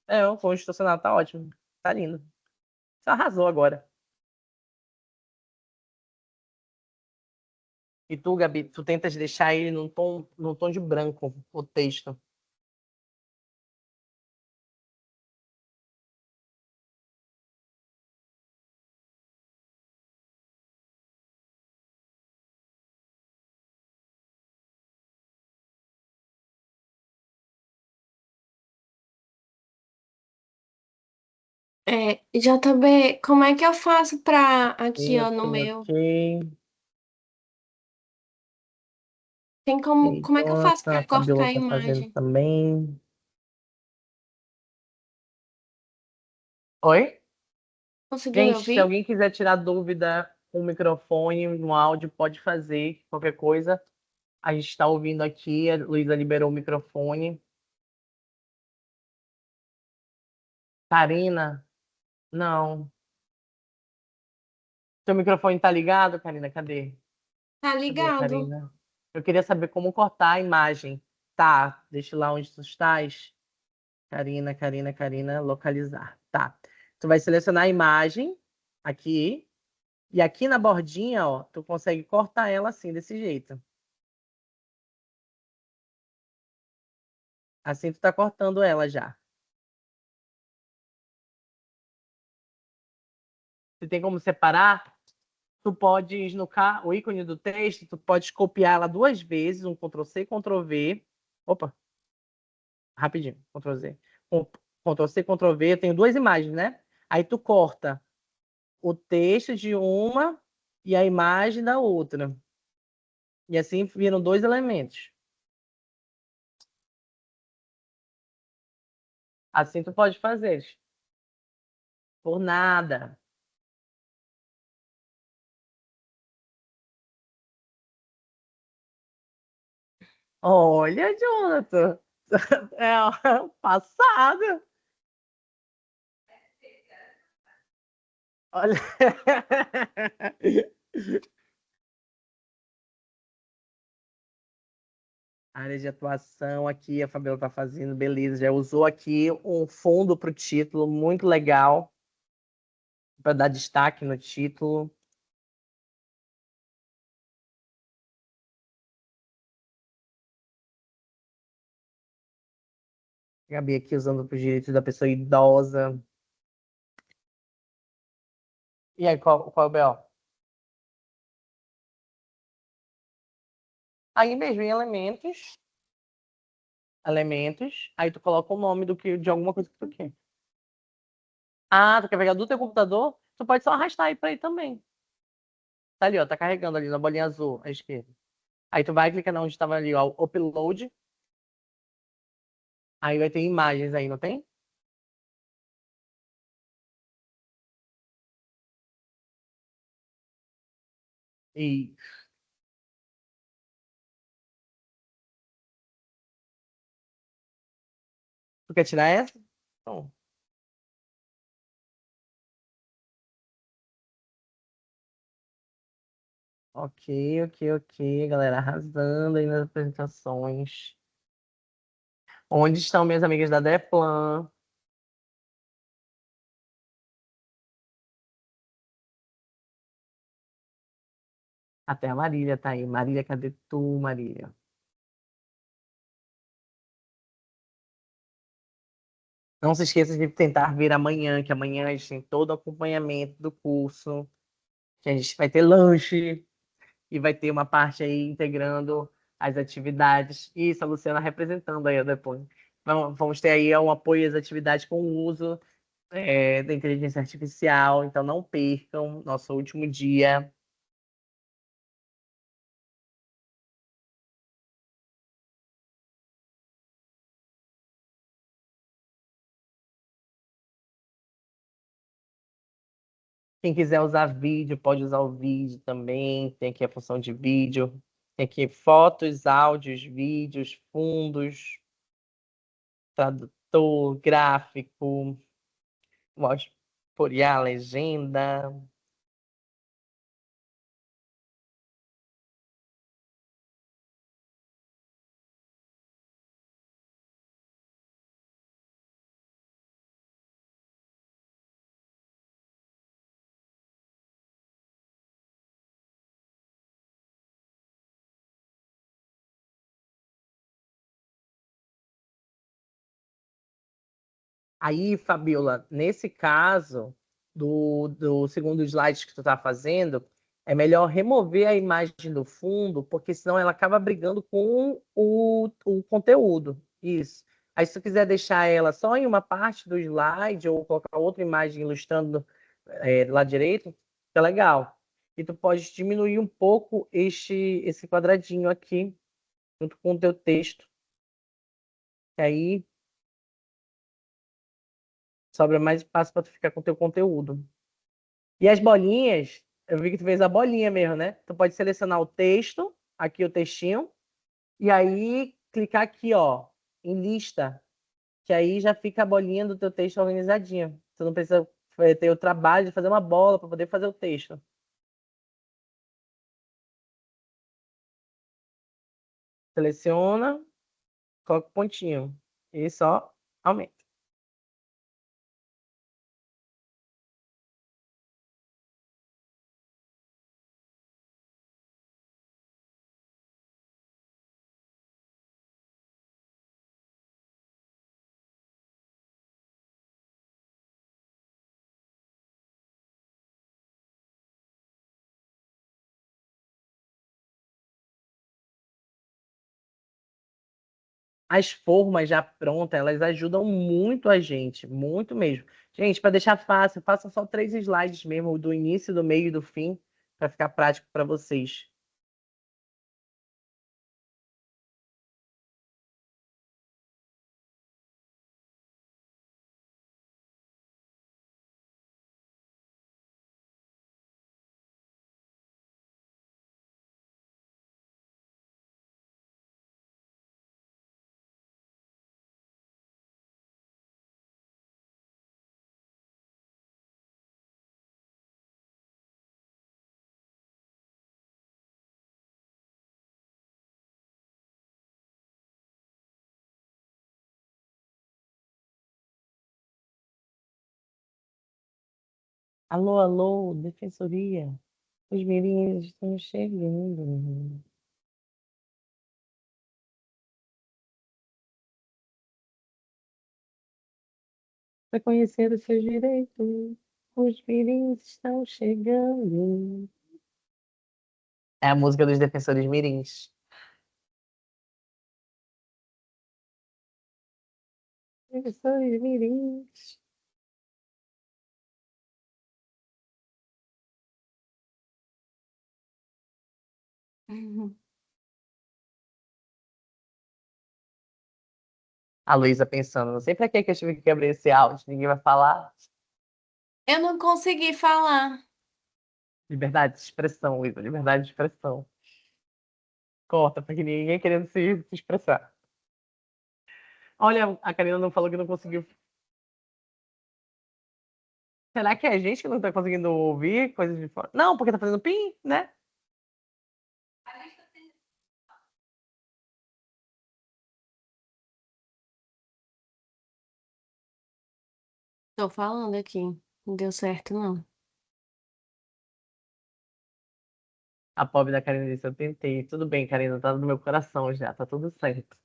Speaker 2: É, o fundo institucional tá ótimo. Tá lindo. Você arrasou agora. E tu, Gabi, tu tentas deixar ele num tom de branco, o texto.
Speaker 4: JB, como é que eu faço pra aqui, ó, no
Speaker 2: Ok,
Speaker 4: meu?
Speaker 2: ok.
Speaker 4: Tem como,
Speaker 2: Ok,
Speaker 4: como é que eu faço
Speaker 2: Jonathan,
Speaker 4: pra
Speaker 2: a
Speaker 4: cortar
Speaker 2: Fabiola
Speaker 4: a
Speaker 2: tá fazendo
Speaker 4: imagem?
Speaker 2: também. Oi?
Speaker 4: Conseguiu me
Speaker 2: Gente, se
Speaker 4: ouvir?
Speaker 2: alguém quiser tirar dúvida com o microfone, no áudio, pode fazer. Qualquer coisa. A gente está ouvindo aqui. A Luísa liberou o microfone. Karina? Não. Seu microfone tá ligado, Karina? Cadê?
Speaker 4: Tá
Speaker 2: Cadê,
Speaker 4: ligado?
Speaker 2: Karina? Eu queria saber como cortar a imagem. Tá, deixa lá onde tu estás. Karina, Karina, Karina, localizar. Tá. Tu vai selecionar a imagem aqui. E aqui na bordinha, ó, tu consegue cortar ela assim, desse jeito. Assim tu tá cortando ela já. Se tem como separar, tu pode no o ícone do texto, tu pode copiar ela duas vezes, um Ctrl+C, Ctrl+V. Opa, rapidinho, Ctrl+Z. Ctrl+C, Ctrl+V, eu tenho duas imagens, né? Aí tu corta o texto de uma e a imagem da outra. E assim viram dois elementos. Assim tu pode fazer. Por nada. Olha, Jonathan. É o passado. Olha. Área de atuação aqui, a Fabiola está fazendo, beleza. Já usou aqui um fundo para o título, muito legal, para dar destaque no título. Gabi aqui usando para os direitos da pessoa idosa. E aí, qual é o BO? Aí mesmo, em elementos, aí tu coloca o nome de alguma coisa que tu quer. Ah, tu quer pegar do teu computador? Tu pode só arrastar aí pra aí também. Tá ali, ó, tá carregando ali na bolinha azul à esquerda. Aí tu vai clicar onde estava ali, ó, upload. Aí vai ter imagens aí, não tem? E tu quer tirar essa? Então, ok, galera, arrasando aí nas apresentações. Onde estão minhas amigas da Deplan? Até a Marília tá aí. Marília, cadê tu, Marília? Não se esqueça de tentar vir amanhã, que amanhã a gente tem todo o acompanhamento do curso, que a gente vai ter lanche e vai ter uma parte aí integrando as atividades. Isso, a Luciana representando aí depois. Vamos ter aí um apoio às atividades com o uso da inteligência artificial, então não percam nosso último dia. Quem quiser usar vídeo, pode usar o vídeo também. Tem aqui a função de vídeo. Tem aqui fotos, áudios, vídeos, fundos, tradutor, gráfico, voz por IA, legenda. Aí, Fabiola, nesse caso do segundo slide que tu está fazendo, é melhor remover a imagem do fundo, porque senão ela acaba brigando com o conteúdo. Isso. Aí, se tu quiser deixar ela só em uma parte do slide ou colocar outra imagem ilustrando do lado direito, fica legal. E tu pode diminuir um pouco esse quadradinho aqui, junto com o teu texto. Que aí sobra mais espaço para tu ficar com o teu conteúdo. E as bolinhas, eu vi que tu fez a bolinha mesmo, né? Tu pode selecionar o texto, aqui o textinho, e aí clicar aqui, ó, em lista, que aí já fica a bolinha do teu texto organizadinha. Tu não precisa ter o trabalho de fazer uma bola para poder fazer o texto. Seleciona, coloca o pontinho e só aumenta. As formas já prontas, elas ajudam muito a gente, muito mesmo. Gente, para deixar fácil, faça só 3 slides mesmo, do início, do meio e do fim, para ficar prático para vocês. Alô, alô, defensoria. Os meninos estão chegando. Para conhecer os seus direitos. Os mirins estão chegando. É a música dos Defensores Mirins. Defensores Mirins. A Luísa pensando, não sei pra que eu tive que abrir esse áudio, ninguém vai falar.
Speaker 4: Eu não consegui falar.
Speaker 2: Liberdade de expressão, Luísa, liberdade de expressão. Corta, porque ninguém querendo se expressar. Olha, a Karina não falou que não conseguiu. Será que é a gente que não tá conseguindo ouvir coisas de fora? Não, porque tá fazendo pim, né?
Speaker 4: Tô falando aqui. Não deu certo, não.
Speaker 2: A pobre da Karina disse, eu tentei. Tudo bem, Karina, tá no meu coração já, tá tudo certo.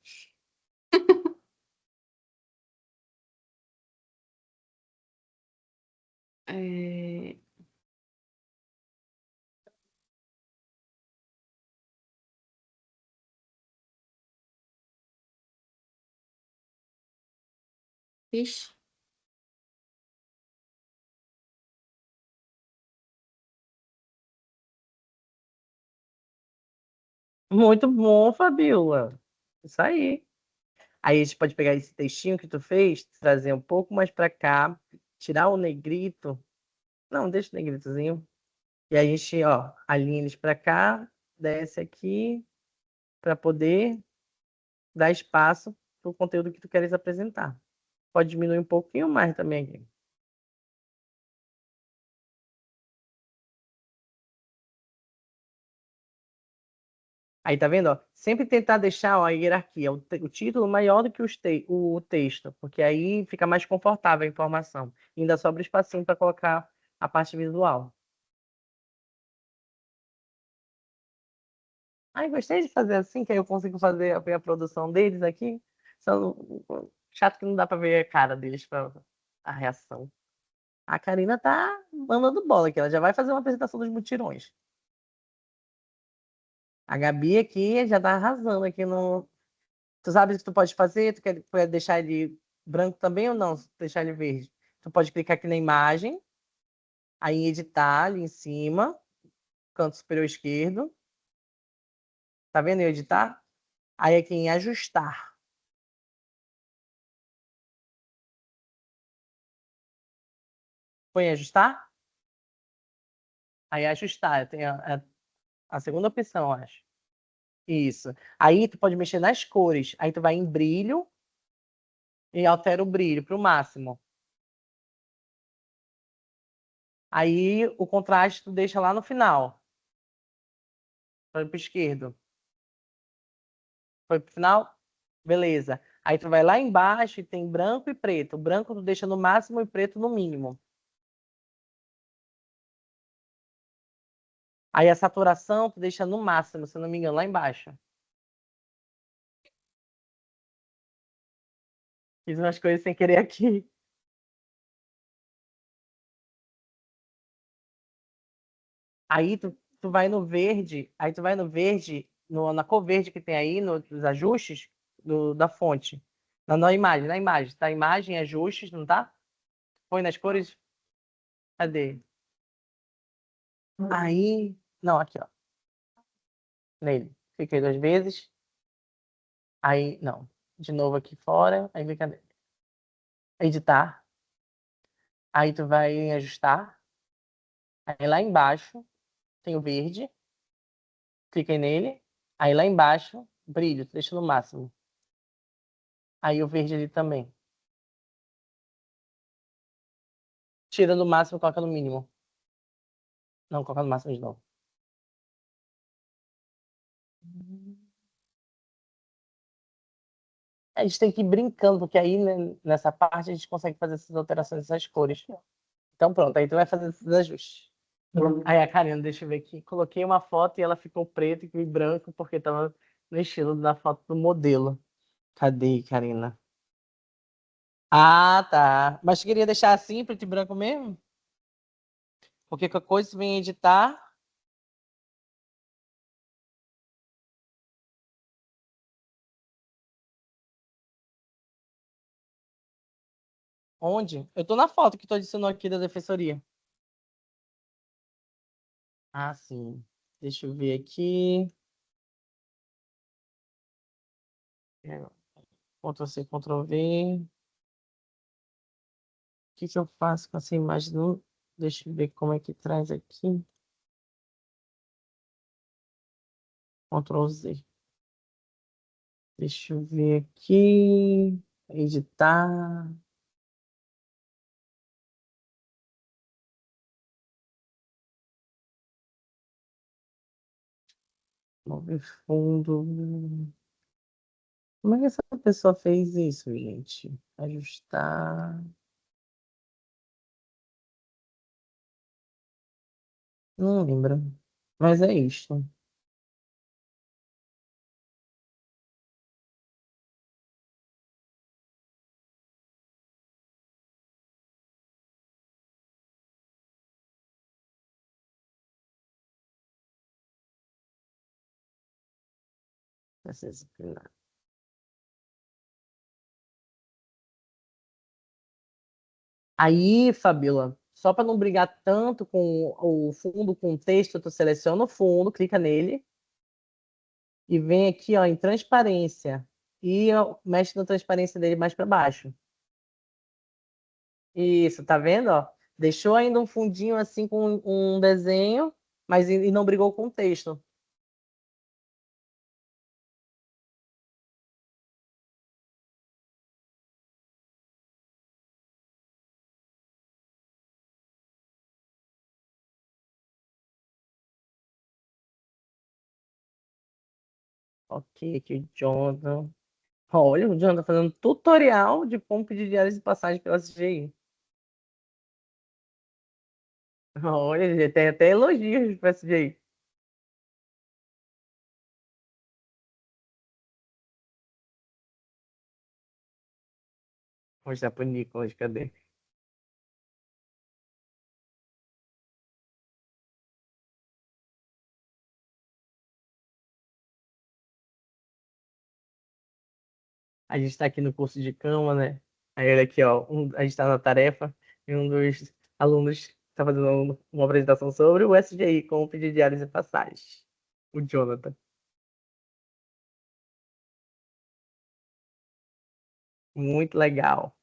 Speaker 4: É... Ixi.
Speaker 2: Muito bom, Fabiola. Isso aí. Aí a gente pode pegar esse textinho que tu fez, trazer um pouco mais pra cá, tirar o negrito. Não, deixa o negritozinho. E aí a gente, ó, alinha eles pra cá, desce aqui, pra poder dar espaço pro conteúdo que tu queres apresentar. Pode diminuir um pouquinho mais também aqui. Aí tá vendo? Ó? Sempre tentar deixar ó, a hierarquia, o título maior do que o texto, porque aí fica mais confortável a informação. E ainda sobra espacinho para colocar a parte visual. Ai, gostei de fazer assim, que aí eu consigo fazer ver a produção deles aqui. Só, chato que não dá para ver a cara deles, pra, a reação. A Karina tá mandando bola aqui, ela já vai fazer uma apresentação dos mutirões. A Gabi aqui já tá arrasando aqui no. Tu sabe o que tu pode fazer? Tu quer deixar ele branco também ou não? Deixar ele verde? Tu pode clicar aqui na imagem, aí em editar ali em cima, canto superior esquerdo. Tá vendo em editar? Aí aqui em ajustar. Põe em ajustar? Aí ajustar, tem a segunda opção, eu acho. Isso. Aí tu pode mexer nas cores. Aí tu vai em brilho e altera o brilho para o máximo. Aí o contraste tu deixa lá no final. Foi para o esquerdo. Foi pro final? Beleza. Aí tu vai lá embaixo e tem branco e preto. O branco tu deixa no máximo e preto no mínimo. Aí a saturação tu deixa no máximo, se não me engano, lá embaixo. Fiz umas coisas sem querer aqui. Aí tu vai no verde, aí tu vai no verde, na cor verde que tem aí, nos ajustes da fonte. Na imagem, na imagem. Tá? Imagem, ajustes, não tá? Põe nas cores. Cadê? Aí. Não, aqui, ó. Nele. Cliquei 2 vezes. Aí, não. De novo aqui fora. Aí vem cadê? Editar. Aí tu vai em ajustar. Aí lá embaixo tem o verde. Cliquei nele. Aí lá embaixo, brilho. Tu deixa no máximo. Aí o verde ali também. Tira do máximo e coloca no mínimo. Não, coloca no máximo de novo. A gente tem que ir brincando, porque aí né, nessa parte a gente consegue fazer essas alterações, essas cores. Então pronto, aí tu vai fazer esses ajustes. Aí a Karina, deixa eu ver aqui. Coloquei uma foto e ela ficou preta e branco porque tava no estilo da foto do modelo. Cadê, Karina? Ah, tá. Mas tu queria deixar assim, preto e branco mesmo? Porque qualquer coisa você vem editar. Onde? Eu tô na foto que tu adicionou aqui da defensoria. Ah, sim. Deixa eu ver aqui. Ctrl+C, Ctrl+V. O que que eu faço com essa imagem? Deixa eu ver como é que traz aqui. Ctrl+Z. Deixa eu ver aqui. Editar. Mover fundo. Como é que essa pessoa fez isso, gente? Ajustar. Não lembro. Mas é isto. Essa disciplina. Aí, Fabiola, só para não brigar tanto com o fundo, com o texto, tu seleciona o fundo, clica nele e vem aqui, ó, em transparência. E ó, mexe na transparência dele mais para baixo. Isso, tá vendo, ó? Deixou ainda um fundinho assim com um desenho, mas e não brigou com o texto. Ok, aqui o Jonathan. Olha, o Jonathan fazendo tutorial de como pedir diárias de passagem pela CGI. Olha, ele tem até elogios para CGI. Vou mostrar pro Nicolas, cadê? A gente está aqui no curso de cama, né? Aí olha aqui, ó, a gente está na tarefa e um dos alunos está fazendo uma apresentação sobre o SGI, como pedir diárias e passagens. O Jonathan. Muito legal.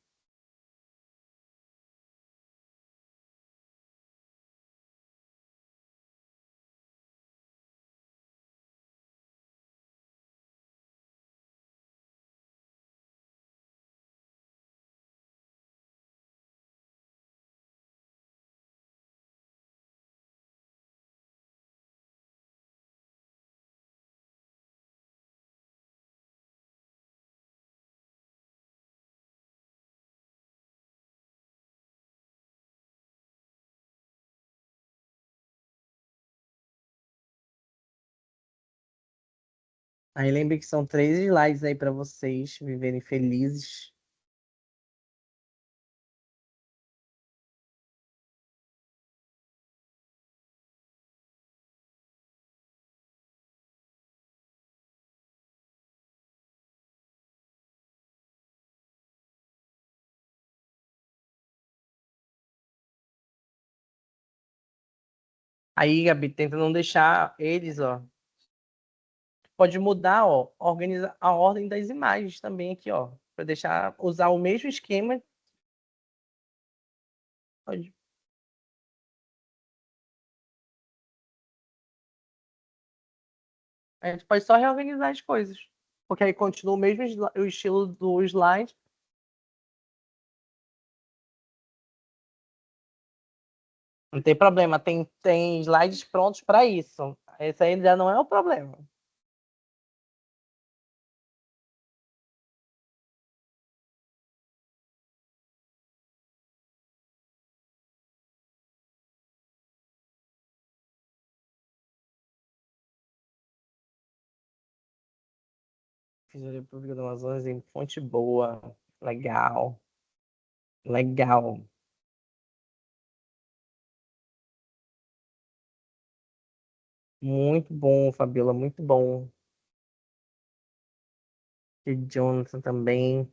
Speaker 2: Aí lembre que são 3 slides aí para vocês viverem felizes. Aí, Gabi, tenta não deixar eles, ó. Pode mudar, ó, organizar a ordem das imagens também aqui, ó, para deixar usar o mesmo esquema. Pode. A gente pode só reorganizar as coisas, porque aí continua o mesmo o estilo do slide. Não tem problema, tem slides prontos para isso. Esse aí já não é o problema. Fisioterapia Pública do Amazonas em fonte boa. Legal. Legal. Muito bom, Fabiola, muito bom. E Jonathan também.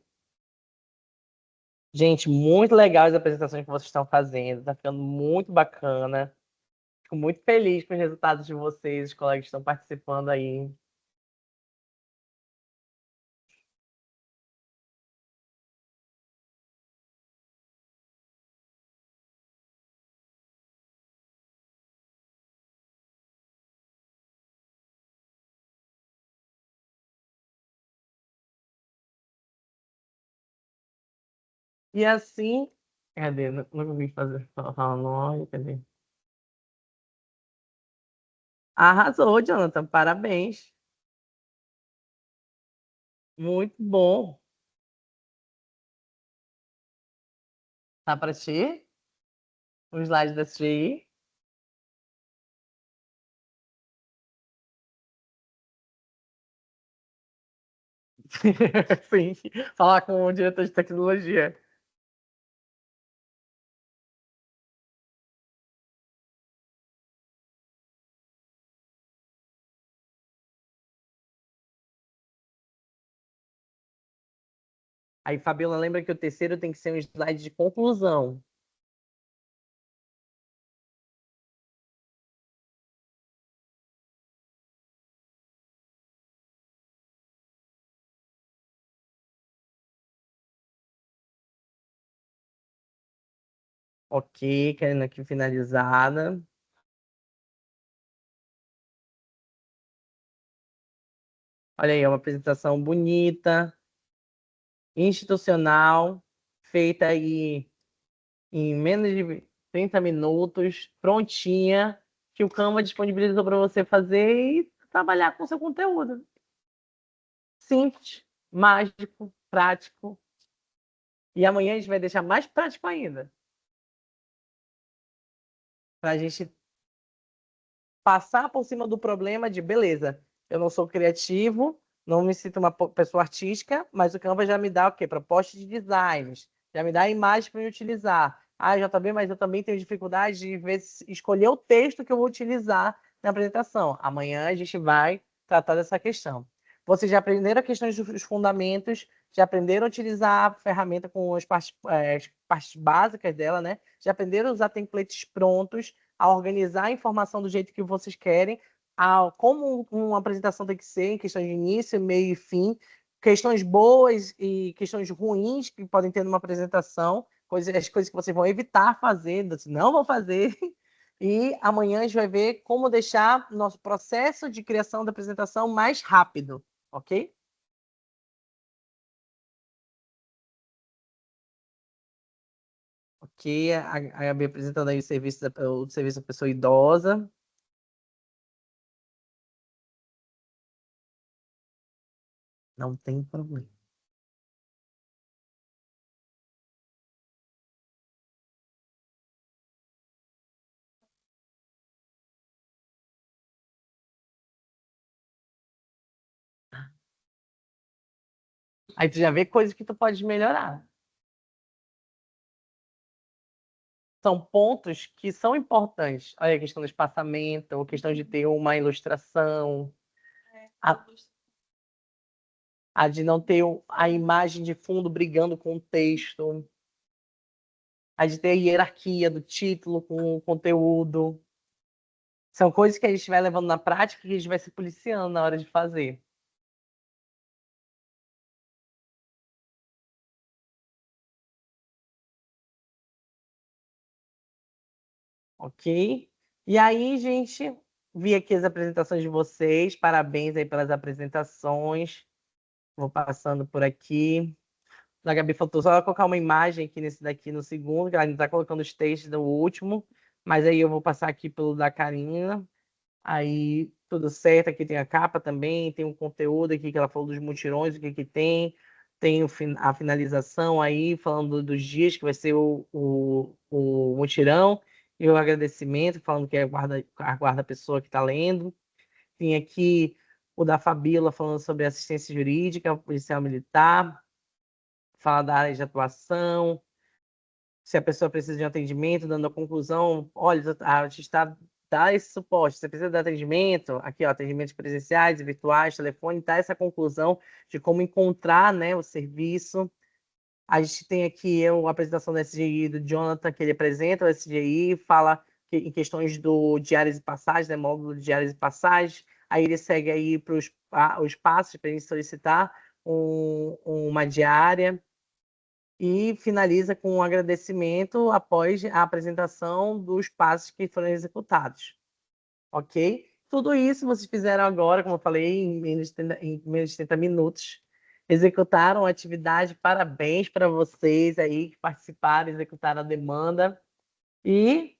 Speaker 2: Gente, muito legal as apresentações que vocês estão fazendo. Tá ficando muito bacana. Fico muito feliz com os resultados de vocês, os colegas que estão participando aí. E assim, cadê? Nunca vi fazer falar nome, cadê? Arrasou, Jonathan, parabéns. Muito bom. Tá para ti? O slide da TI? Sim, falar com o diretor de tecnologia. Aí, Fabiola, lembra que o terceiro tem que ser um slide de conclusão. Ok, querendo aqui finalizada. Olha aí, é uma apresentação bonita, institucional, feita aí em menos de 30 minutos, prontinha, que o Canva disponibilizou para você fazer e trabalhar com seu conteúdo. Simples, mágico, prático. E amanhã a gente vai deixar mais prático ainda. Para a gente passar por cima do problema de, beleza, eu não sou criativo, não me sinto uma pessoa artística, mas o Canva já me dá o quê? Proposta de designs, já me dá imagem para eu utilizar. Ah, JB, mas eu também tenho dificuldade de ver, escolher o texto que eu vou utilizar na apresentação. Amanhã a gente vai tratar dessa questão. Vocês já aprenderam a questão dos fundamentos, já aprenderam a utilizar a ferramenta com as partes básicas dela, né? Já aprenderam a usar templates prontos, a organizar a informação do jeito que vocês querem, como uma apresentação tem que ser, em questões de início, meio e fim, questões boas e questões ruins que podem ter numa apresentação, as coisas que vocês vão evitar fazer, não vão fazer. E amanhã a gente vai ver como deixar nosso processo de criação da apresentação mais rápido, ok? Ok, a Gabi apresentando aí o serviço da pessoa idosa. Não tem problema. Aí tu já vê coisas que tu pode melhorar. São pontos que são importantes. Olha a questão do espaçamento, a questão de ter uma ilustração, a, a de não ter a imagem de fundo brigando com o texto, a de ter a hierarquia do título com o conteúdo. São coisas que a gente vai levando na prática e a gente vai se policiando na hora de fazer. Ok? E aí, gente, vi aqui as apresentações de vocês. Parabéns aí pelas apresentações. Vou passando por aqui. Da Gabi faltou só colocar uma imagem aqui nesse daqui no segundo, que ela ainda tá colocando os textos do último. Mas aí eu vou passar aqui pelo da Karina. Aí tudo certo. Aqui tem a capa também, tem o conteúdo aqui que ela falou dos mutirões, o que que tem. Tem a finalização aí, falando dos dias que vai ser o mutirão. E o agradecimento, falando que aguarda a pessoa que está lendo. Tem aqui o da Fabíola, falando sobre assistência jurídica, policial militar. Fala da área de atuação. Se a pessoa precisa de um atendimento, dando a conclusão, olha, a gente está dar esse suporte, você precisa de atendimento, aqui, ó, atendimentos presenciais e virtuais, telefone, tá essa conclusão de como encontrar, né, o serviço. A gente tem aqui a apresentação do SGI do Jonathan, que ele apresenta o SGI, fala em questões do diários e passagens, né, módulo de diários e passagens. Aí ele segue aí para os passos para a gente solicitar uma diária e finaliza com um agradecimento após a apresentação dos passos que foram executados. Ok? Tudo isso vocês fizeram agora, como eu falei, em menos de 30 minutos. Executaram a atividade, parabéns para vocês aí que participaram, executaram a demanda. E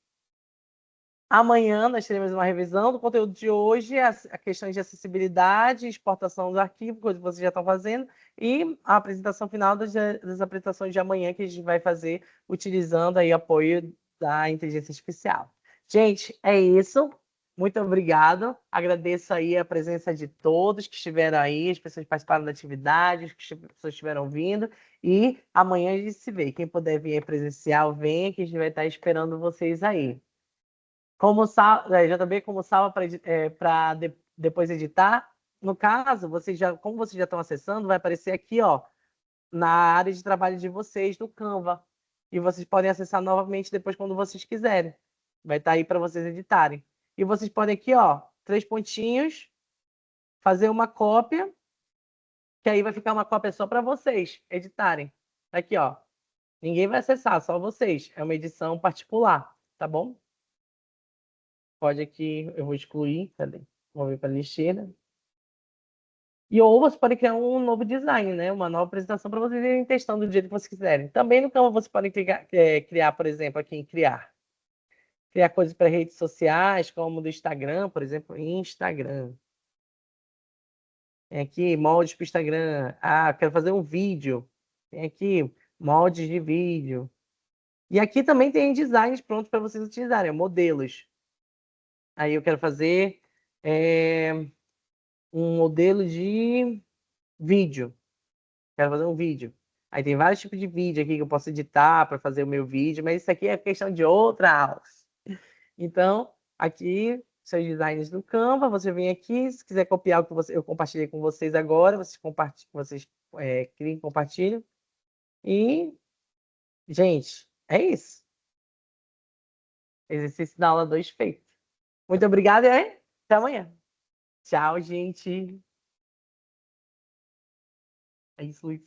Speaker 2: amanhã nós teremos uma revisão do conteúdo de hoje, a questão de acessibilidade, exportação do arquivo, coisa que vocês já estão fazendo, e a apresentação final das apresentações de amanhã que a gente vai fazer utilizando aí o apoio da inteligência artificial. Gente, é isso. Muito obrigado. Agradeço aí a presença de todos que estiveram aí, as pessoas que participaram da atividade, as pessoas que estiveram vindo. E amanhã a gente se vê. Quem puder vir presencial, venha, que a gente vai estar esperando vocês aí. Como JB como salva para depois editar. No caso, como vocês já estão acessando, vai aparecer aqui, ó, na área de trabalho de vocês, no Canva. E vocês podem acessar novamente depois quando vocês quiserem. Vai estar aí para vocês editarem. E vocês podem aqui, ó, 3 pontinhos, fazer uma cópia, que aí vai ficar uma cópia só para vocês editarem. Aqui, ó. Ninguém vai acessar, só vocês. É uma edição particular, tá bom? Pode aqui, eu vou excluir, cadê? Vou vir para a lixeira. E ou você pode criar um novo design, né? Uma nova apresentação para vocês irem testando do jeito que vocês quiserem. Também no Canva você pode criar, por exemplo, aqui em criar. Criar coisas para redes sociais, como do Instagram, por exemplo, Instagram. Tem aqui moldes para o Instagram. Ah, quero fazer um vídeo. Tem aqui moldes de vídeo. E aqui também tem designs prontos para vocês utilizarem, modelos. Aí eu quero fazer um modelo de vídeo. Quero fazer um vídeo. Aí tem vários tipos de vídeo aqui que eu posso editar para fazer o meu vídeo, mas isso aqui é questão de outra aula. Então, aqui, seus designs do Canva, você vem aqui, se quiser copiar o que eu compartilhei com vocês agora, vocês criem e compartilham. E, gente, é isso. Exercício da aula 2 feito. Muito obrigada e até amanhã. Tchau, gente. É isso, Luiz.